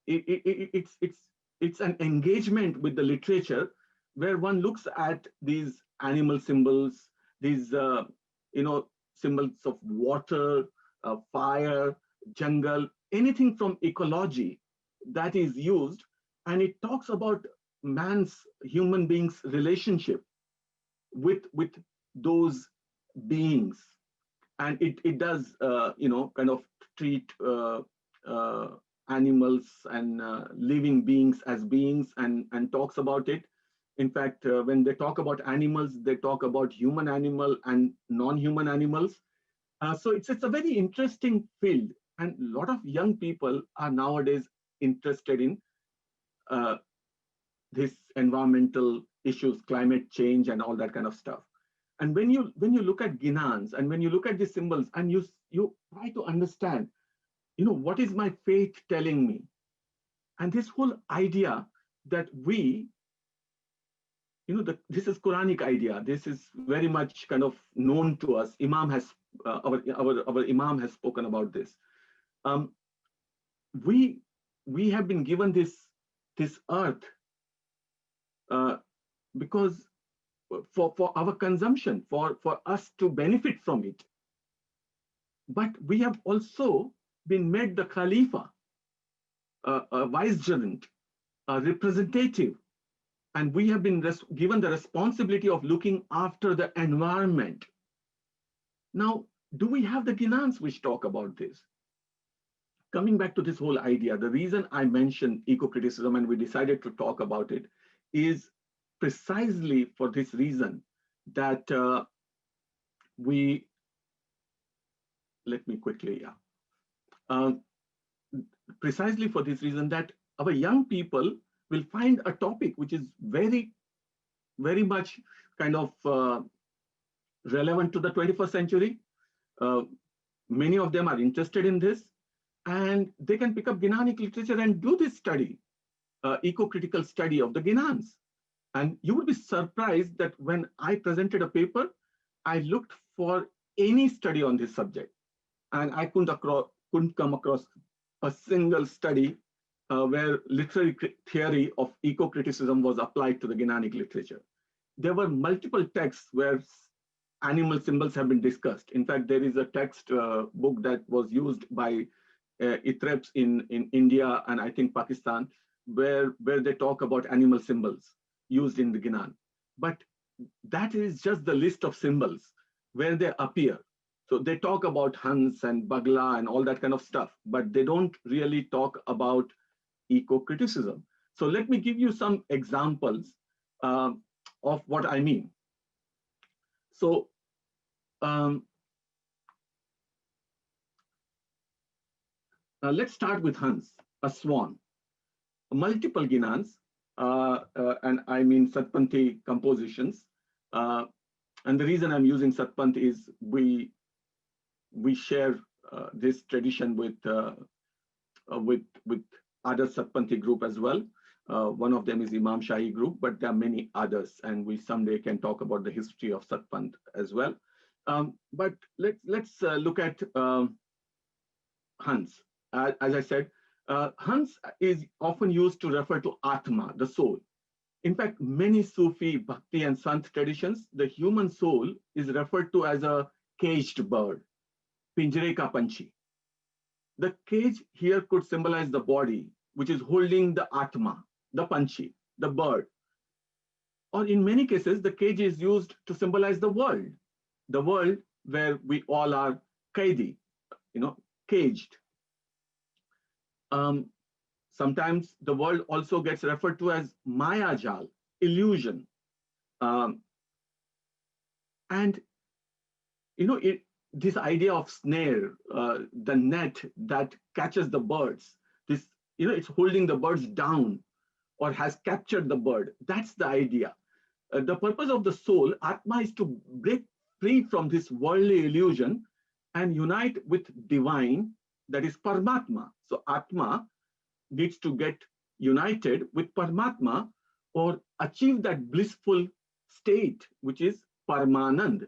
it's an engagement with the literature where one looks at these animal symbols, these symbols of water, fire, jungle, anything from ecology that is used, and it talks about human beings' relationship with those beings, and it does kind of treat animals and living beings as beings, and talks about it. In fact, when they talk about animals, they talk about human animal and non-human animals. So it's a very interesting field, and a lot of young people are nowadays interested in this environmental issues, climate change, and all that kind of stuff. And when you look at Ginans, and when you look at the symbols, and you try to understand, what is my faith telling me? And this whole idea that this is Quranic idea. This is very much kind of known to us. Imam has our Imam has spoken about this. We have been given this earth because for our consumption, for us to benefit from it. But we have also been made the Khalifa, a vicegerent, a representative, and we have been given the responsibility of looking after the environment. Now, do we have the Ginans which talk about this? Coming back to this whole idea, the reason I mentioned eco-criticism and we decided to talk about it is precisely for this reason that precisely for this reason that our young people will find a topic which is very, very much kind of relevant to the 21st century. Many of them are interested in this, and they can pick up Ginanic literature and do this study, eco-critical study of the Ginans. And you would be surprised that when I presented a paper, I looked for any study on this subject, and I couldn't come across a single study where literary theory of eco-criticism was applied to the Ginanic literature. There were multiple texts where animal symbols have been discussed. In fact, there is a text book that was used by Itreps in India and I think Pakistan, where they talk about animal symbols used in the Ginan. But that is just the list of symbols where they appear. So they talk about Hans and Bagla and all that kind of stuff, but they don't really talk about eco-criticism. So let me give you some examples of what I mean. So let's start with Hans, a swan. Multiple Ginans, and I mean Satpanthi compositions. And the reason I'm using Satpanth is we share this tradition with other Satpanthi group as well. One of them is Imam Shahi group, but there are many others, and we someday can talk about the history of Satpanth as well. But let's look at Hans. As I said, Hans is often used to refer to Atma, the soul. In fact, many Sufi, Bhakti, and Sant traditions, the human soul is referred to as a caged bird, pinjre ka panchi. The cage here could symbolize the body, which is holding the Atma, the panchi, the bird. Or in many cases, the cage is used to symbolize the world where we all are kaidi, caged. Sometimes the world also gets referred to as Maya Jal, illusion. And this idea of snare, the net that catches the birds, it's holding the birds down or has captured the bird. That's the idea. The purpose of the soul, Atma, is to break free from this worldly illusion and unite with divine, that is Paramatma. So Atma needs to get united with Paramatma or achieve that blissful state, which is Paramanand.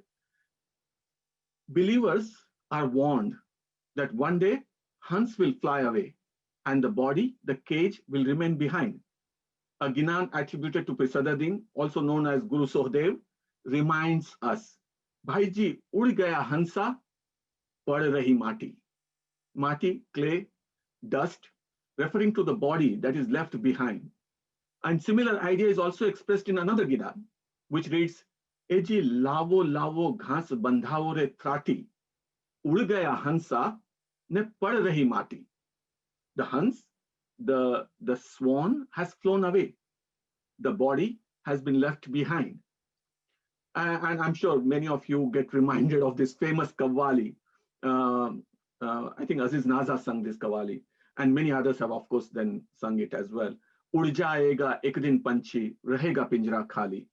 Believers are warned that one day Hans will fly away and the body, the cage, will remain behind. A Ginan attributed to Pisadadin, also known as Guru Sohdev, reminds us, Bhaiji, ud gaya Hansa, pad rahi mati. Mati, clay, dust, referring to the body that is left behind. And similar idea is also expressed in another Ginan, which reads, Eji lavo lavo ghas bandhao re trati, ud gaya Hansa, ne pad rahi mati. The Hans, the swan, has flown away. The body has been left behind. And I'm sure many of you get reminded of this famous Qawwali. I think Aziz Naza sung this Qawwali, and many others have, of course, then sung it as well. Ud jaayega ek din panchi, rahega pinjra khali.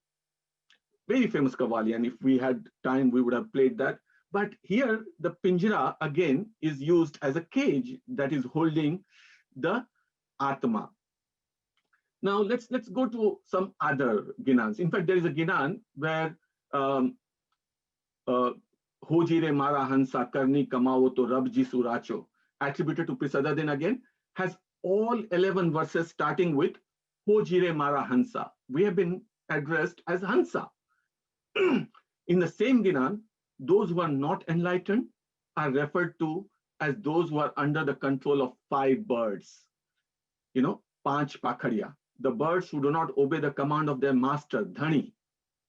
Very famous Qawwali, and if we had time, we would have played that. But here, the pinjra, again, is used as a cage that is holding the Atma. Now, let's go to some other Ginans. In fact, there is a Ginan where Hojire Mara Hansa Karni Kamao to Rabji Suracho, attributed to Pisadadin again, has all 11 verses starting with Hojire Mara Hansa. We have been addressed as Hansa. In the same Ginan, those who are not enlightened are referred to as those who are under the control of 5 birds. Panch Pakhariya, the birds who do not obey the command of their master, Dhani,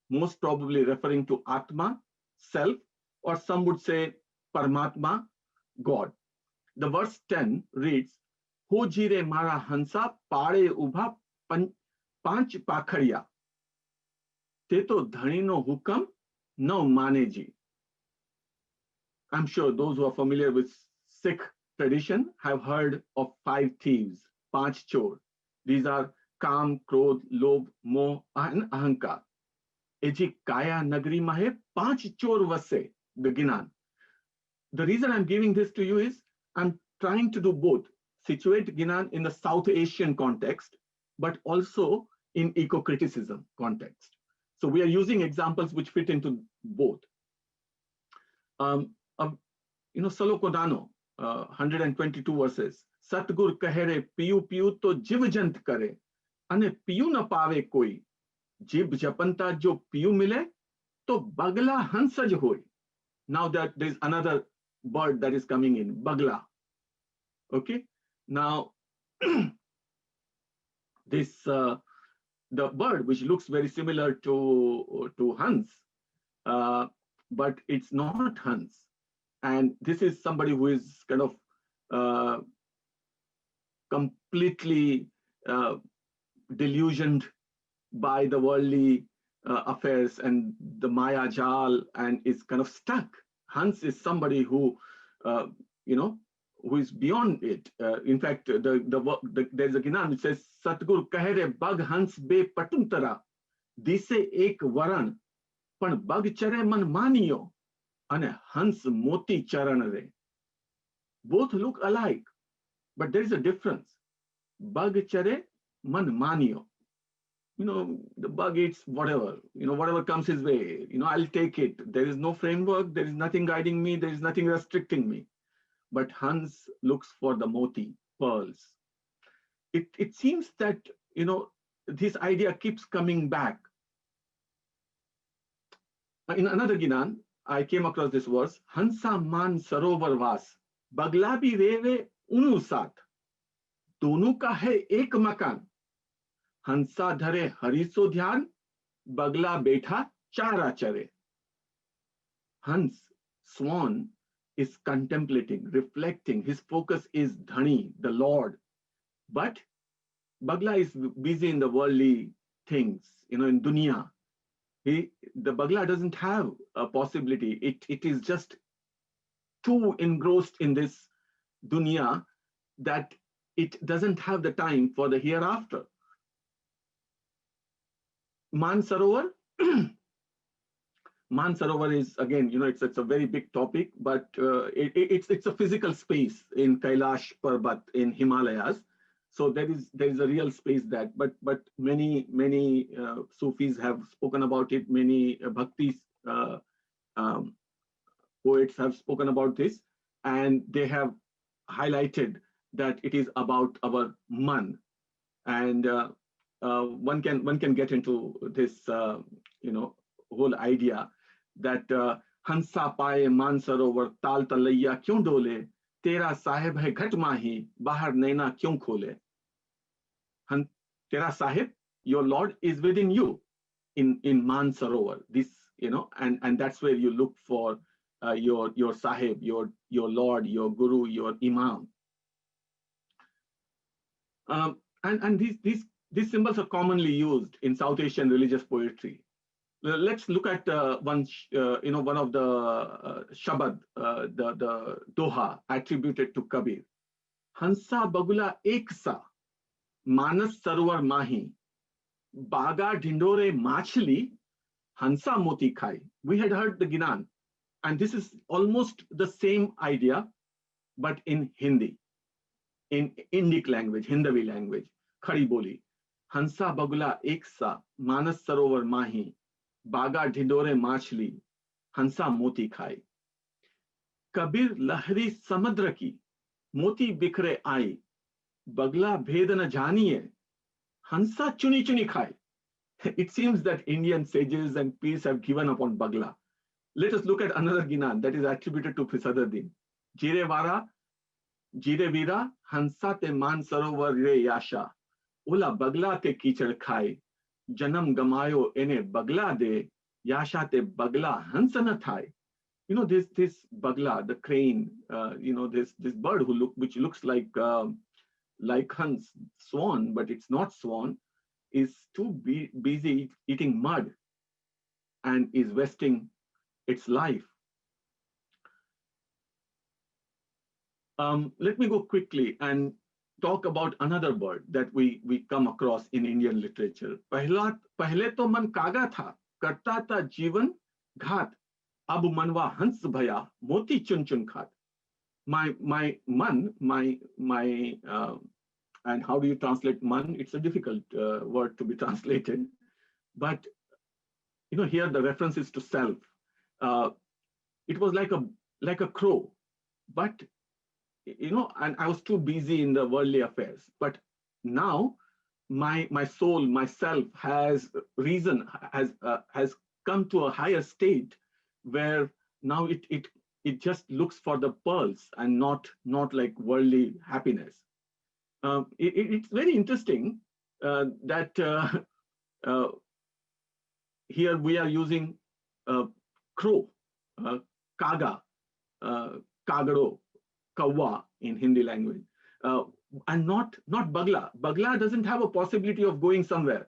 most probably referring to Atma, self, or some would say Paramatma, God. The verse 10 reads, Ho jire mara hansa pare ubha panch pakhariya. Te to dhani no hukam no maneji. I'm sure those who are familiar with Sikh tradition have heard of 5 thieves, Panch Chor. These are Kam, Krodh, Lobh, Moh, and Ahankar. Eji Kaya Nagri Mahe Panch Chor Vase, the Ginan. The reason I'm giving this to you is I'm trying to do both, situate Ginan in the South Asian context, but also in eco-criticism context. So we are using examples which fit into both. Salokodano, 122 verses. Satgur kahere piyu piyu to jiv jant kare, ane piyu na pave koi. Jib japanta jo piyu mile, to bagla hansaj hoy. Now that there's another bird that is coming in, bagla. Okay. Now, this the bird, which looks very similar to Hans, but it's not Hans. And this is somebody who is kind of completely delusioned by the worldly affairs and the Maya Jal, and is kind of stuck. Hans is somebody who, who is beyond it. In fact, there's a Ginan which says, Satgur kahere bag Hans be patuntara, dise ek varan, pan bag chare man maniyo, ane Hans moti charan re. Both look alike, but there is a difference. Bag chare man maniyo. the bug eats whatever, whatever comes his way, I'll take it. There is no framework, there is nothing guiding me, there is nothing restricting me. But Hans looks for the moti, pearls. It seems that, this idea keeps coming back. In another Ginan, I came across this verse, Hansa man sarovar vas, bagla bhi reve unu saath, दोनों का है एक मकान, हंसा धरे हरिसो ध्यान, बगला बैठा चारा चरे. Hans, swan, is contemplating, reflecting. His focus is Dhani, the Lord. But Bagla is busy in the worldly things, in dunya. The Bagla doesn't have a possibility. It is just too engrossed in this dunya that it doesn't have the time for the hereafter. Mansarovar. Mansarovar is, again, it's a very big topic, but it's a physical space in Kailash Parbat in Himalayas. So there is a real space that, but many Sufis have spoken about it. Many Bhakti poets have spoken about this, and they have highlighted that it is about our man, and one can get into this whole idea that Hansa paye man sarovar tal talaiya kyun dole, tera sahib hai ghat mahi, bahar naina kyun khole. Tera sahib, your Lord is within you in man sarovar. This, and that's where you look for your sahib, your Lord, your guru, your imam. And these symbols are commonly used in South Asian religious poetry. Let's look at one of the Shabad, the Doha attributed to Kabir. Hansa bagula eksa, manas sarovar mahi, baga dhindore machli, hansa moti khai. We had heard the Ginan, and this is almost the same idea, but in Hindi, in Indic language, Hindavi language, Khadi Boli. Hansa bagula eksa, manas sarovar mahi, baga dhindore machli, hansa moti khai. Kabir lahri samudra ki, moti bikhre ai, bagla bhed na janiye, hansa chuni chuni khai. It seems that Indian sages and peers have given up on bagla. Let us look at another Ginan that is attributed to Fisaduddin. Jire vara, jire vira, hansa te man sarovar re yasha, ola bagla te kichad khai, janam gamayo ene bagla de, yasha te bagla hansa na thai. This bagla, the crane, this bird which looks like Hans, swan, but it's not swan, is too busy eating mud and is wasting its life. Let me go quickly and talk about another bird that we come across in Indian literature. Pahle to man kaga tha, karta tha jivan ghat, ab manwa hans bhaya, moti chun chun khat. My man, and how do you translate man? It's a difficult word to be translated, but here the reference is to self. It was like a crow, but and I was too busy in the worldly affairs. But now my soul, myself has reason, has come to a higher state where now it just looks for the pearls and not like worldly happiness. It's very interesting that here we are using crow, kaga, kagado, kawa in Hindi language, and not bagla. Bagla doesn't have a possibility of going somewhere.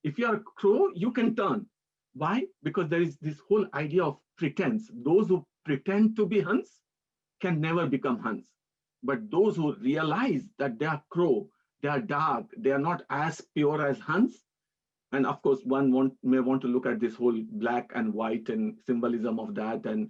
If you are a crow, you can turn. Why? Because there is this whole idea of pretense. Those who pretend to be Hans can never become Hans. But those who realize that they are crow, they are dark, they are not as pure as Hans. And of course, one may want to look at this whole black and white and symbolism of that, and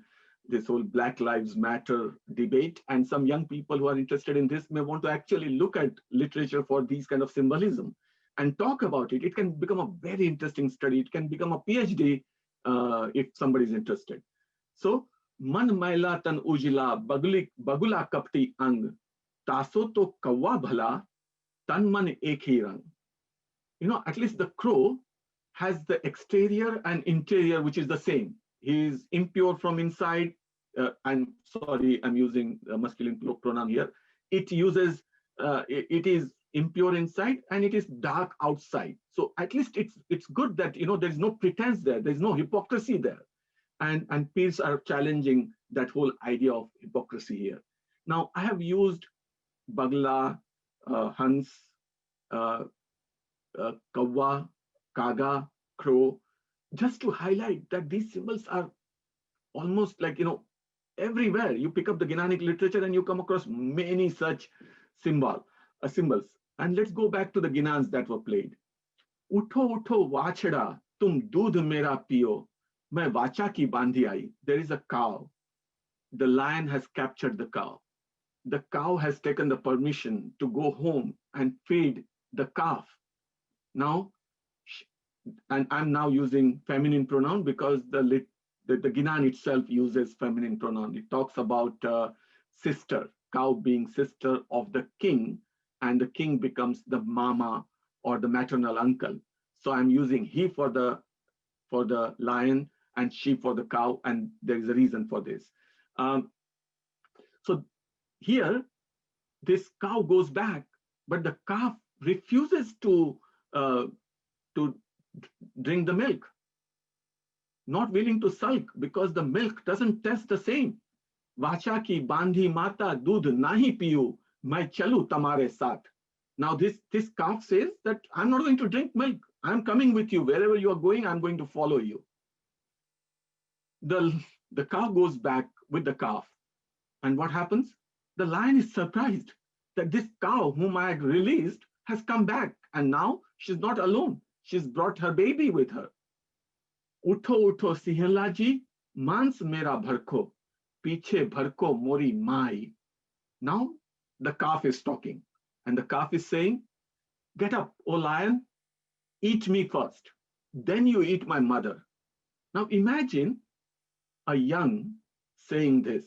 this whole Black Lives Matter debate. And some young people who are interested in this may want to actually look at literature for these kind of symbolism. and talk about it, it can become a very interesting study. It can become a PhD if somebody is interested. So, man maila tan ujila bagula kapti ang, taso to kawa bhala, tan man ek hi rang. You know, at least the crow has the exterior and interior, which is the same. He is impure from inside. I'm sorry, I'm using a masculine pronoun here. It uses, it is impure inside and it is dark outside. So at least it's good that, you know, there's no pretense there. There's no hypocrisy there. And peers are challenging that whole idea of hypocrisy here. Now, I have used Bagla, Hans, Kawa, Kaga, Crow, just to highlight that these symbols are almost like, you know, everywhere. You pick up the Ginanic literature and you come across many such symbols. And let's go back to the Ginans that were played. Utho utho vachada, tum doodh mera piyo, main vacha ki bandhi aayi. There is a cow. The lion has captured the cow. The cow has taken the permission to go home and feed the calf. Now, and I'm now using feminine pronoun because the Ginan itself uses feminine pronoun. It talks about sister, cow being sister of the king, and the king becomes the mama or the maternal uncle. So I'm using he for the lion and she for the cow, and there is a reason for this. So here, this cow goes back, but the calf refuses to drink the milk, not willing to sulk because the milk doesn't taste the same. Vacha ki bandhi mata dudh nahi piyu, mai chalu tamare saath. Now this calf says that I'm not going to drink milk. I'm coming with you. Wherever you are going, I'm going to follow you. The cow goes back with the calf. And what happens? The lion is surprised that this cow whom I had released has come back. And now she's not alone. She's brought her baby with her. Utho utho sihelaji, mans mera bharko, piche bharko mori mai. Now the calf is talking. And the calf is saying, get up, O lion, eat me first. Then you eat my mother. Now imagine a young saying this.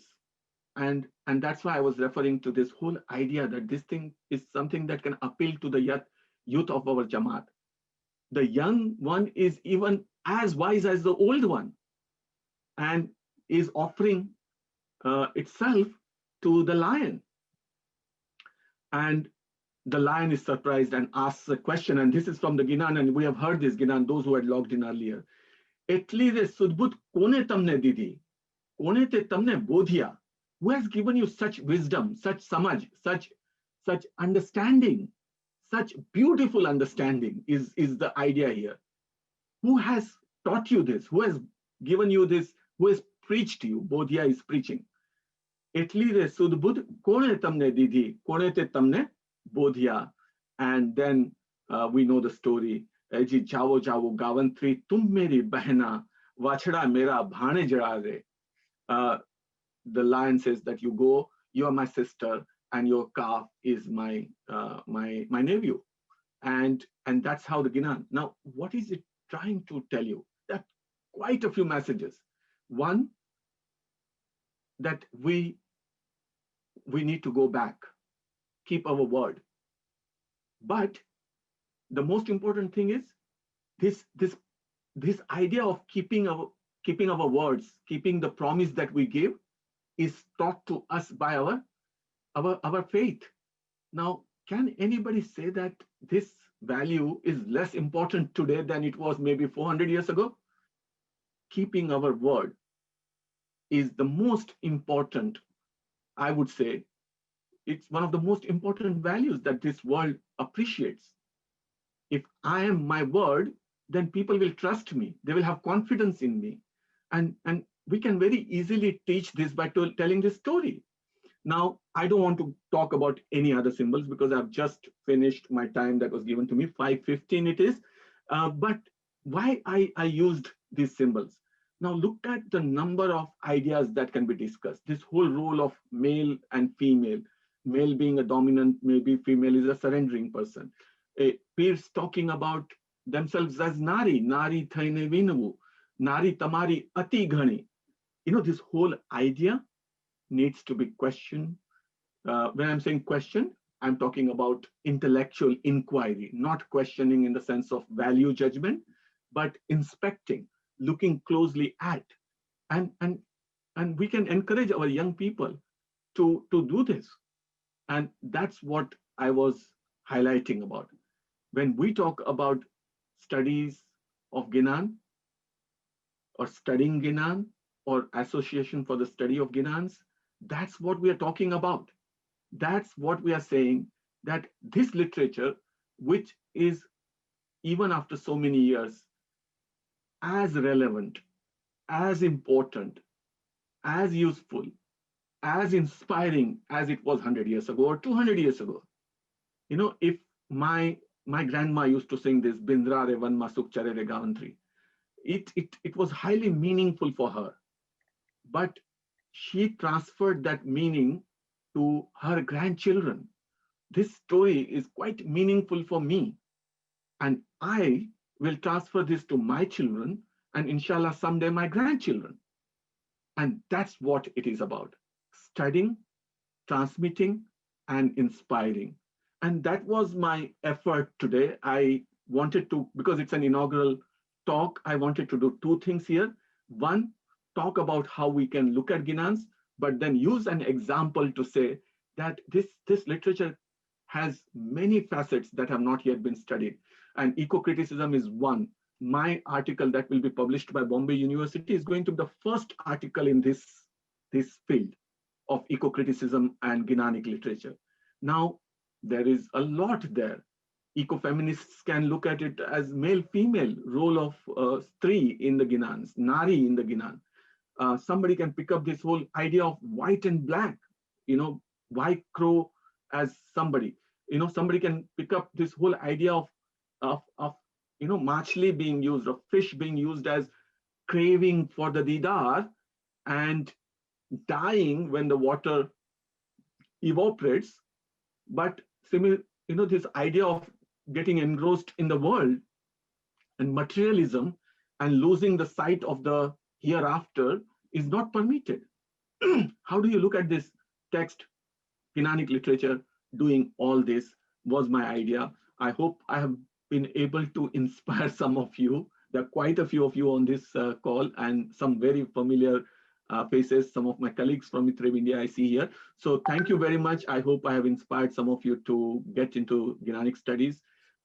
And that's why I was referring to this whole idea that this thing is something that can appeal to the youth of our Jamaat. The young one is even as wise as the old one and is offering itself to the lion. And the lion is surprised and asks a question, and this is from the Ginan, and we have heard this Ginan, those who had logged in earlier. Etli re sudbut kone tamne didi, kone te tamne bodhiya. Who has given you such wisdom, such samaj, such understanding, such beautiful understanding is the idea here. Who has taught you this? Who has given you this? Who has preached you? Bodhiya is preaching. Etli re sudbut kone tamne didi, kone te tamne bodhiya. And then we know the story. Ji jao jao gavantri tum meri bahna, vachda mera bhane jara re. The lion says that you go, you are my sister, and your calf is my nephew. And that's how the Ginan. Now, what is it trying to tell you? That quite a few messages. One, that we need to go back, keep our word. But the most important thing is this idea of keeping our words, keeping the promise that we give, is taught to us by our faith. Now, can anybody say that this value is less important today than it was maybe 400 years ago? Keeping our word is the most important, I would say. It's one of the most important values that this world appreciates. If I am my word, then people will trust me. They will have confidence in me. And we can very easily teach this by telling this story. Now, I don't want to talk about any other symbols because I've just finished my time that was given to me, 5:15 it is. But why I used these symbols? Now look at the number of ideas that can be discussed. This whole role of male and female, male being a dominant, maybe female is a surrendering person. peers talking about themselves as Nari, Nari Thaine Vinavu, Nari Tamari Ati Ghani. This whole idea needs to be questioned. When I'm saying question, I'm talking about intellectual inquiry, not questioning in the sense of value judgment, but inspecting, looking closely at, and we can encourage our young people to do this. And that's what I was highlighting about. When we talk about studies of Ginan or studying Ginan or association for the study of Ginans, that's what we are talking about. That's what we are saying, that this literature, which is even after so many years, as relevant, as important, as useful, as inspiring as it was 100 years ago or 200 years ago. If my grandma used to sing this Bindra Revan Masuk Chare Re Gavantri, it was highly meaningful for her. But she transferred that meaning to her grandchildren. This story is quite meaningful for me. And I will transfer this to my children and inshallah someday my grandchildren. And that's what it is about. Studying, transmitting, and inspiring. And that was my effort today. I wanted to, because it's an inaugural talk, I wanted to do two things here. One, talk about how we can look at Ginans, but then use an example to say that this literature has many facets that have not yet been studied. And eco-criticism is one. My article that will be published by Bombay University is going to be the first article in this field of eco-criticism and Ginanic literature. Now, there is a lot there. Ecofeminists can look at it as male-female role of Stri in the Ginans, Nari in the Ginan. Somebody can pick up this whole idea of white and black, white crow as somebody. Somebody can pick up this whole idea of machli being used, of fish being used as craving for the didar and dying when the water evaporates. But this idea of getting engrossed in the world and materialism and losing the sight of the hereafter is not permitted. How do you look at this text, Ginanic literature, doing all this was my idea. I hope I have been able to inspire some of you. There are quite a few of you on this call and some very familiar faces, some of my colleagues from Mitreb India I see here. So thank you very much. I hope I have inspired some of you to get into Ginanic studies.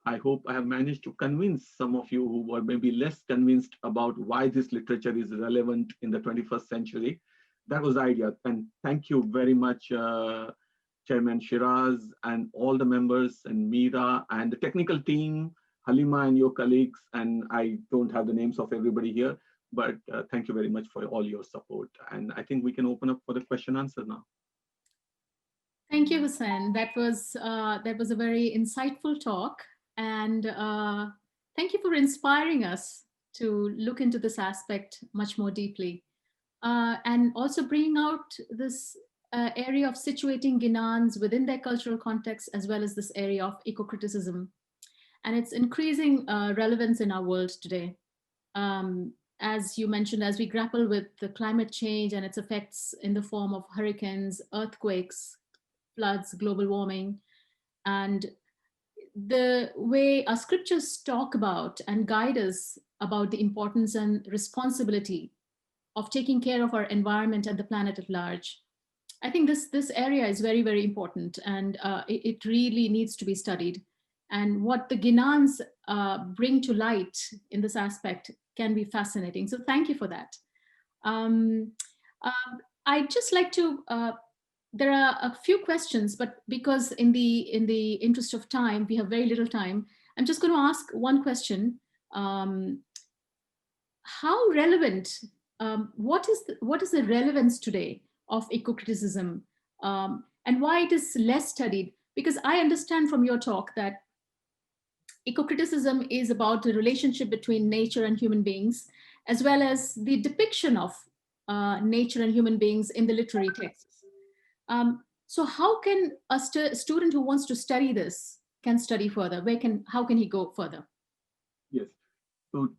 I hope I have managed to convince some of you who were maybe less convinced about why this literature is relevant in the 21st century. That was the idea. And thank you very much, Chairman Shiraz and all the members and Meera and the technical team, Halima and your colleagues. And I don't have the names of everybody here, but thank you very much for all your support. And I think we can open up for the question answer now. Thank you, Hussain. That was a very insightful talk. And thank you for inspiring us to look into this aspect much more deeply. And also bringing out this area of situating Ginans within their cultural context, as well as this area of eco-criticism. And its increasing relevance in our world today. As you mentioned, as we grapple with the climate change and its effects in the form of hurricanes, earthquakes, floods, global warming, and the way our scriptures talk about and guide us about the importance and responsibility of taking care of our environment and the planet at large. I think this area is very, very important, and it really needs to be studied. And what the Ginans bring to light in this aspect can be fascinating. So thank you for that. I'd just like to, there are a few questions, but because in the interest of time, we have very little time, I'm just going to ask one question. How relevant, what is the relevance today of eco-criticism, and why it is less studied? Because I understand from your talk that eco-criticism is about the relationship between nature and human beings, as well as the depiction of nature and human beings in the literary texts. So how can a student who wants to study this can study further? How can he go further? Yes. So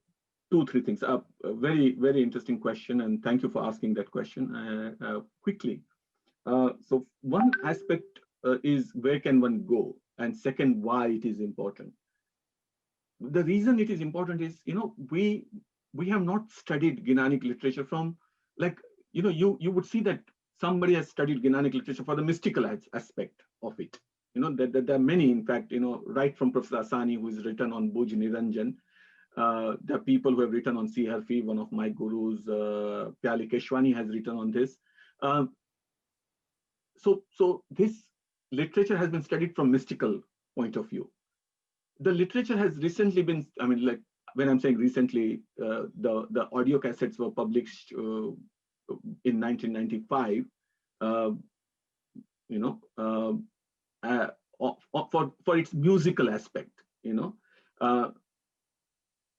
two, three things. A very, very interesting question, and thank you for asking that question quickly. So one aspect is where can one go, and second, why it is important. The reason it is important is, we have not studied Ginanic literature from, like, you would see that somebody has studied Ginanic literature for the mystical aspect of it. There are many, in fact, right from Professor Jasani, who has written on Bhuj Niranjan. There are people who have written on C. Harfi, one of my gurus, Pyali Keshwani has written on this. So this literature has been studied from mystical point of view. The literature has recently been, like when I'm saying recently, the audio cassettes were published in 1995, for its musical aspect,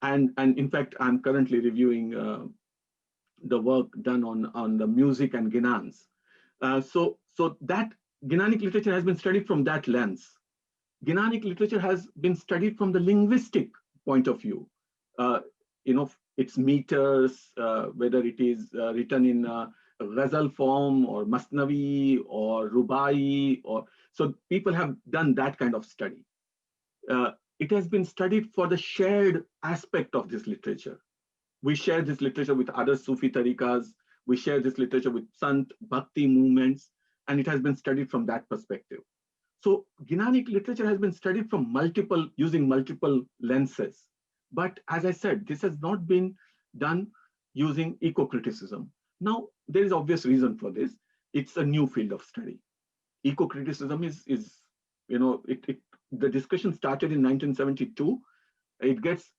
and in fact, I'm currently reviewing the work done on the music and Ginans. So that Ginanic literature has been studied from that lens. Ginanic literature has been studied from the linguistic point of view. Its meters, whether it is written in ghazal form or masnavi or rubai, so people have done that kind of study. It has been studied for the shared aspect of this literature. We share this literature with other Sufi tariqas. We share this literature with Sant, Bhakti movements, and it has been studied from that perspective. So Ginanic literature has been studied from using multiple lenses. But as I said, this has not been done using eco-criticism. Now, there is obvious reason for this. It's a new field of study. Eco-criticism is the discussion started in 1972. It gets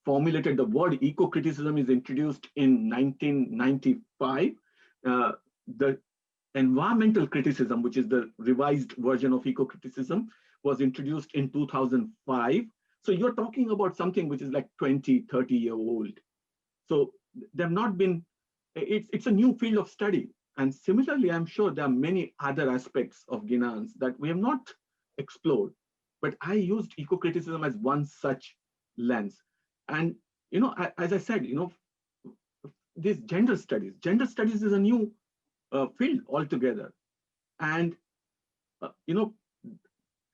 formulated, the word eco-criticism is introduced in 1995. The environmental criticism, which is the revised version of eco-criticism, was introduced in 2005. So you're talking about something which is like 20, 30-year-old. So there have not been, it's a new field of study. And similarly, I'm sure there are many other aspects of Ginans that we have not explored. But I used eco-criticism as one such lens. And, as I said, these gender studies is a new field altogether. And,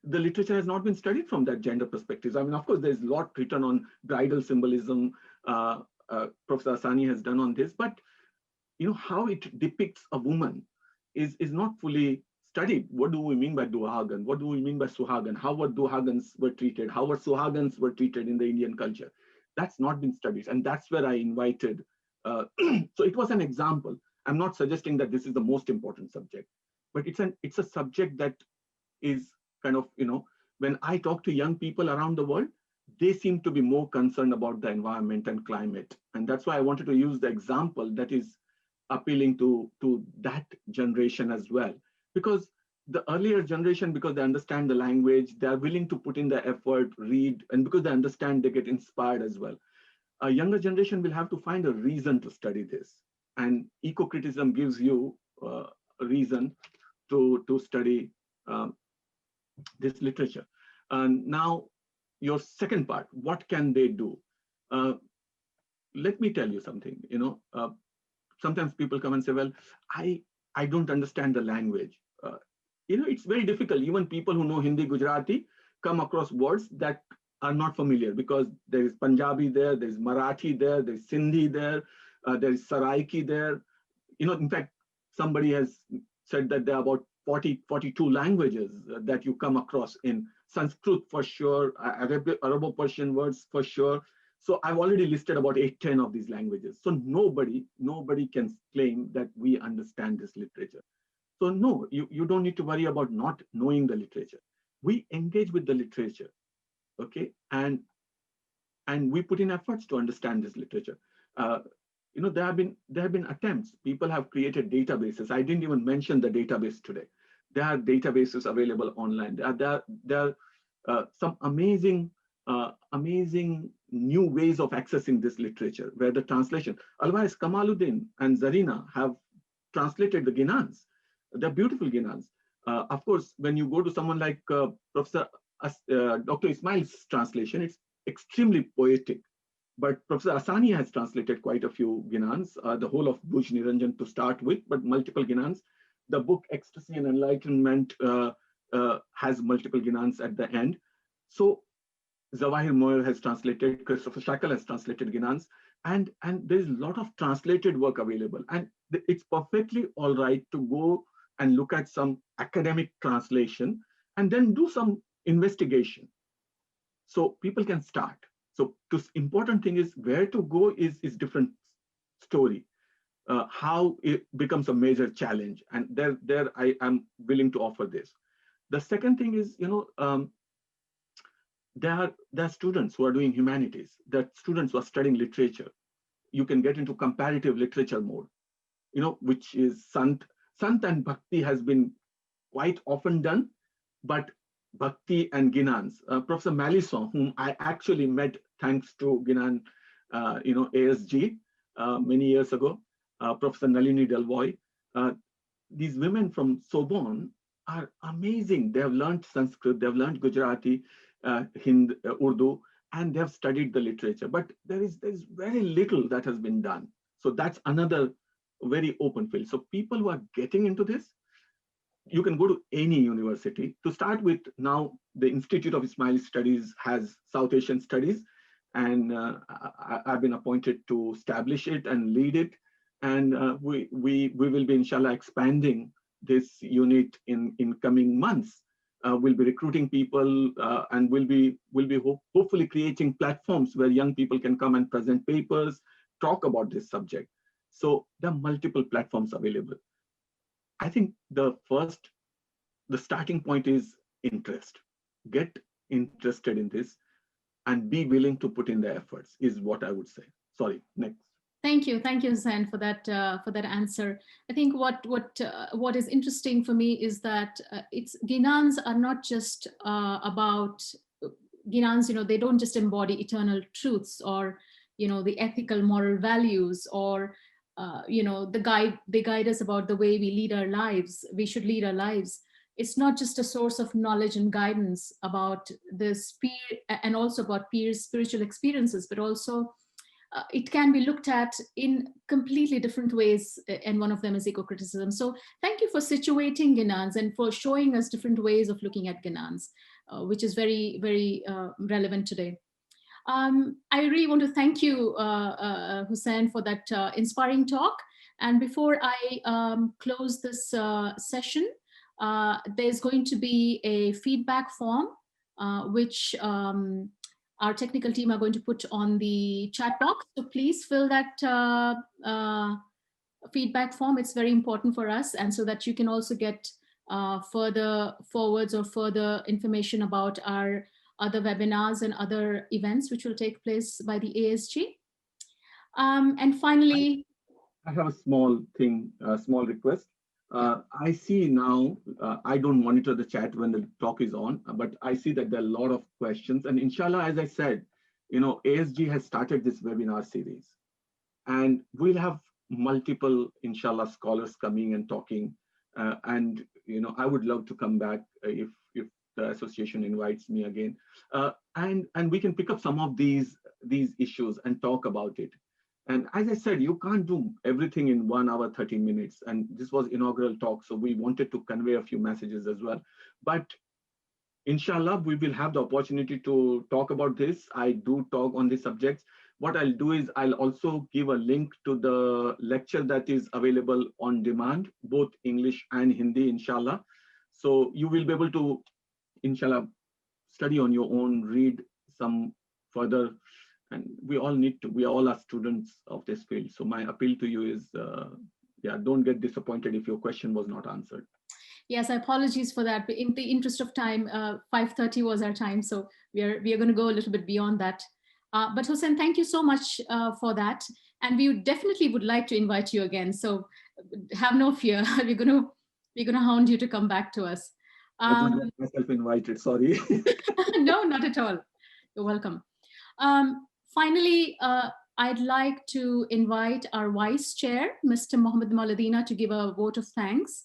the literature has not been studied from that gender perspective. Of course, there's a lot written on bridal symbolism. Professor Jasani has done on this, but, how it depicts a woman is not fully studied. What do we mean by duhagan? What do we mean by suhagan? How were duhagans were treated? How were suhagans were treated in the Indian culture? That's not been studied. And that's where I invited. So it was an example. I'm not suggesting that this is the most important subject, but it's a subject that is kind of, when I talk to young people around the world, they seem to be more concerned about the environment and climate. And that's why I wanted to use the example that is appealing to that generation as well. Because the earlier generation, because they understand the language, they're willing to put in the effort, read, and because they understand, they get inspired as well. A younger generation will have to find a reason to study this. And eco-criticism gives you a reason to study this literature. And now, your second part, what can they do? Let me tell you something. Sometimes people come and say, well, I don't understand the language. It's very difficult. Even people who know Hindi, Gujarati come across words that are not familiar, because there is Punjabi there, there's Marathi there, there's Sindhi there, there is Saraiki there. In fact, somebody has said that there are about 42 languages that you come across in Sanskrit for sure, Arabo-Persian words for sure. So I've already listed about 8-10 of these languages. So nobody can claim that we understand this literature. So no, you don't need to worry about not knowing the literature. We engage with the literature, okay? And we put in efforts to understand this literature. There have been attempts. People have created databases. I didn't even mention the database today. There are databases available online. There are some amazing new ways of accessing this literature, where the translation, otherwise Kamaluddin and Zarina have translated the Ginans. They're beautiful Ginans. Of course, when you go to someone like Professor Dr. Ismail's translation, it's extremely poetic. But Professor Asani has translated quite a few Ginans, the whole of Bhuj Niranjan to start with, but multiple Ginans. The book Ecstasy and Enlightenment has multiple Ginans at the end. So Zawahir Moyer has translated, Christopher Shackle has translated Ginans, and there's a lot of translated work available. And it's perfectly all right to go and look at some academic translation and then do some investigation. So people can start. So the important thing is where to go is different story. How it becomes a major challenge. And there I am willing to offer this. The second thing is, there are students who are doing humanities, there are students who are studying literature. You can get into comparative literature mode, which is Sant and Bhakti has been quite often done, but Bhakti and Ginans. Professor Malisson, whom I actually met thanks to Ginan, ASG many years ago, Professor Nalini Delvoy. These women from Sorbonne are amazing. They have learned Sanskrit, they have learned Gujarati, Hindi, Urdu, and they have studied the literature. But there's very little that has been done. So that's another very open field. So people who are getting into this, you can go to any university. To start with, now the Institute of Ismaili Studies has South Asian Studies, and I've been appointed to establish it and lead it. And we will be, inshallah, expanding this unit in coming months. We'll be recruiting people, and we'll be hopefully creating platforms where young people can come and present papers, talk about this subject. So there are multiple platforms available. I think the starting point is interest. Get interested in this and be willing to put in the efforts is what I would say. Sorry, next. Thank you, Hussain, for that answer. I think what is interesting for me is that Ginans are not just about Ginans. They don't just embody eternal truths or the ethical moral values or they guide us about the way we lead our lives. We should lead our lives. It's not just a source of knowledge and guidance about this peer and also about peers' spiritual experiences, but also it can be looked at in completely different ways, and one of them is eco-criticism. So thank you for situating Ginans and for showing us different ways of looking at Ginans, which is very, very relevant today. I really want to thank you, Hussain, for that inspiring talk. And before I close this session, there's going to be a feedback form, which our technical team are going to put on the chat box. So please fill that feedback form. It's very important for us, and so that you can also get further forwards or further information about our other webinars and other events which will take place by the ASG. And finally, I have a small thing, a small request. I see now, I don't monitor the chat when the talk is on, but I see that there are a lot of questions. And inshallah, as I said, ASG has started this webinar series. And we'll have multiple, inshallah, scholars coming and talking. And I would love to come back if the association invites me again. And we can pick up some of these issues and talk about it. And as I said, you can't do everything in 1 hour, 30 minutes. And this was inaugural talk, so we wanted to convey a few messages as well. But inshallah, we will have the opportunity to talk about this. I do talk on these subjects. What I'll do is I'll also give a link to the lecture that is available on demand, both English and Hindi, inshallah. So you will be able to, inshallah, study on your own, read some further. And we all are students of this field. So my appeal to you is, don't get disappointed if your question was not answered. Yes, apologies for that. But in the interest of time, 5:30 was our time. So we are going to go a little bit beyond that. But Hussain, thank you so much for that. And we definitely would like to invite you again. So have no fear. We're going to hound you to come back to us. I just got myself invited, sorry. No, not at all. You're welcome. Finally, I'd like to invite our Vice Chair, Mr. Mohammed Maladina, to give a vote of thanks.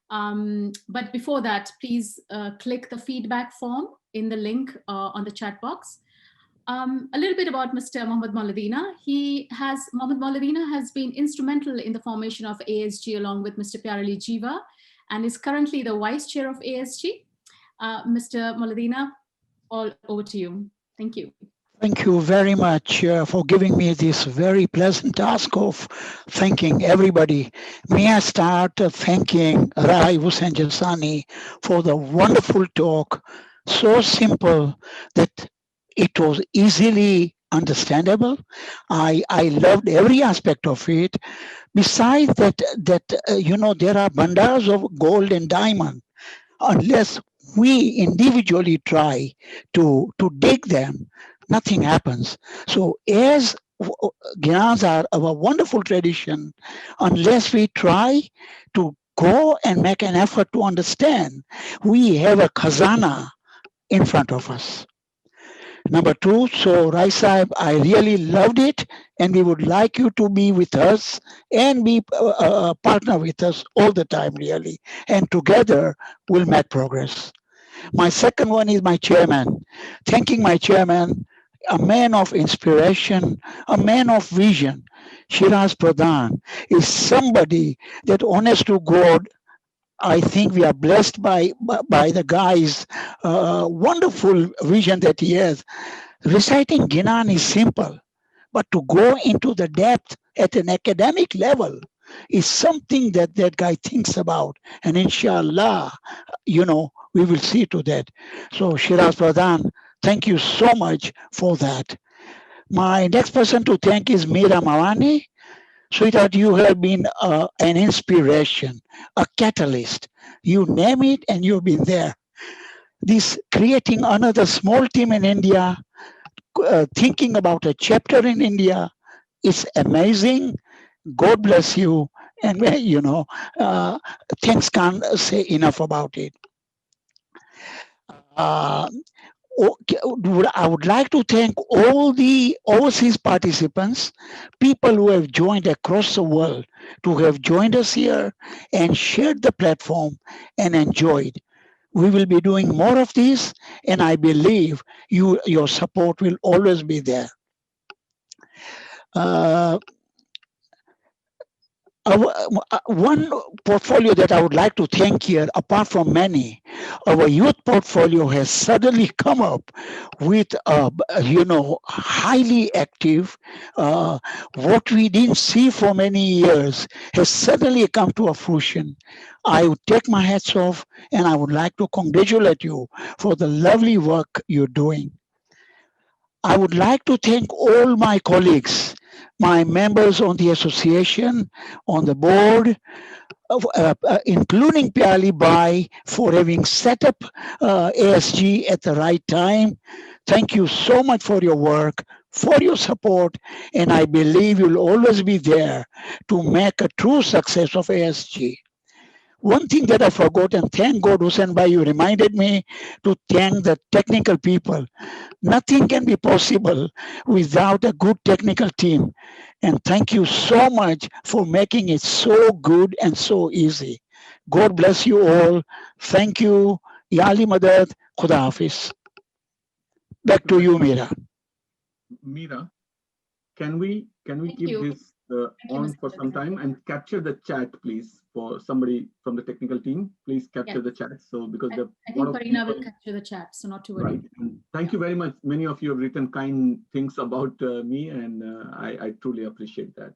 But before that, please click the feedback form in the link on the chat box. A little bit about Mr. Mohammad Mauladina. Mohammad Mauladina has been instrumental in the formation of ASG along with Mr. Pyarali Jiva, and is currently the Vice Chair of ASG. Mr. Mauladina, all over to you. Thank you. Thank you very much for giving me this very pleasant task of thanking everybody. May I start thanking Raihu Sanjasani for the wonderful talk, so simple that it was easily understandable. I loved every aspect of it. Besides that, there are bundles of gold and diamond. Unless we individually try to dig them, nothing happens. So as Ginans are a wonderful tradition, unless we try to go and make an effort to understand, we have a khazana in front of us. Number two, so Rai Sahib, I really loved it, and we would like you to be with us and be a partner with us all the time, really. And together we'll make progress. My second one is my chairman. Thanking my chairman, a man of inspiration, a man of vision. Shiraz Pradhan is somebody that, honest to God, I think we are blessed by the guy's wonderful vision that he has. Reciting Ginan is simple, but to go into the depth at an academic level is something that that guy thinks about. And inshallah, we will see to that. So Shiraz Pradhan, thank you so much for that. My next person to thank is Meera Mawani. Sweetheart, you have been an inspiration, a catalyst. You name it and you've been there. This creating another small team in India, thinking about a chapter in India is amazing. God bless you. And, things can't say enough about it. I would like to thank all the overseas participants, people who have joined across the world, to have joined us here and shared the platform and enjoyed. We will be doing more of this, and I believe your support will always be there. One portfolio that I would like to thank here, apart from many, our youth portfolio has suddenly come up with, highly active, what we didn't see for many years has suddenly come to a fruition. I would take my hats off, and I would like to congratulate you for the lovely work you're doing. I would like to thank all my colleagues, my members on the association, on the board, including Pyali Bai, for having set up ASG at the right time. Thank you so much for your work, for your support, and I believe you'll always be there to make a true success of ASG. One thing that I forgot, and thank God, Hussain Bhai, you reminded me to thank the technical people. Nothing can be possible without a good technical team. And thank you so much for making it so good and so easy. God bless you all. Thank you. Yali Madad, Khuda Hafiz. Back to you, Meera. Meera, can we keep this on for some time and capture the chat, please, for somebody from the technical team? Please capture the chat. So because I think Farina will capture the chat, so not to worry. Right. And thank you very much. Many of you have written kind things about me, and I truly appreciate that.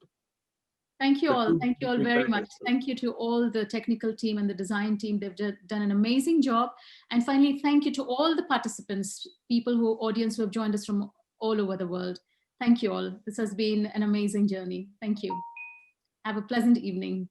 Thank you all. Thank you all very much. Thank you to all the technical team and the design team. They've done an amazing job. And finally, thank you to all the participants, audience who have joined us from all over the world. Thank you all. This has been an amazing journey. Thank you. Have a pleasant evening.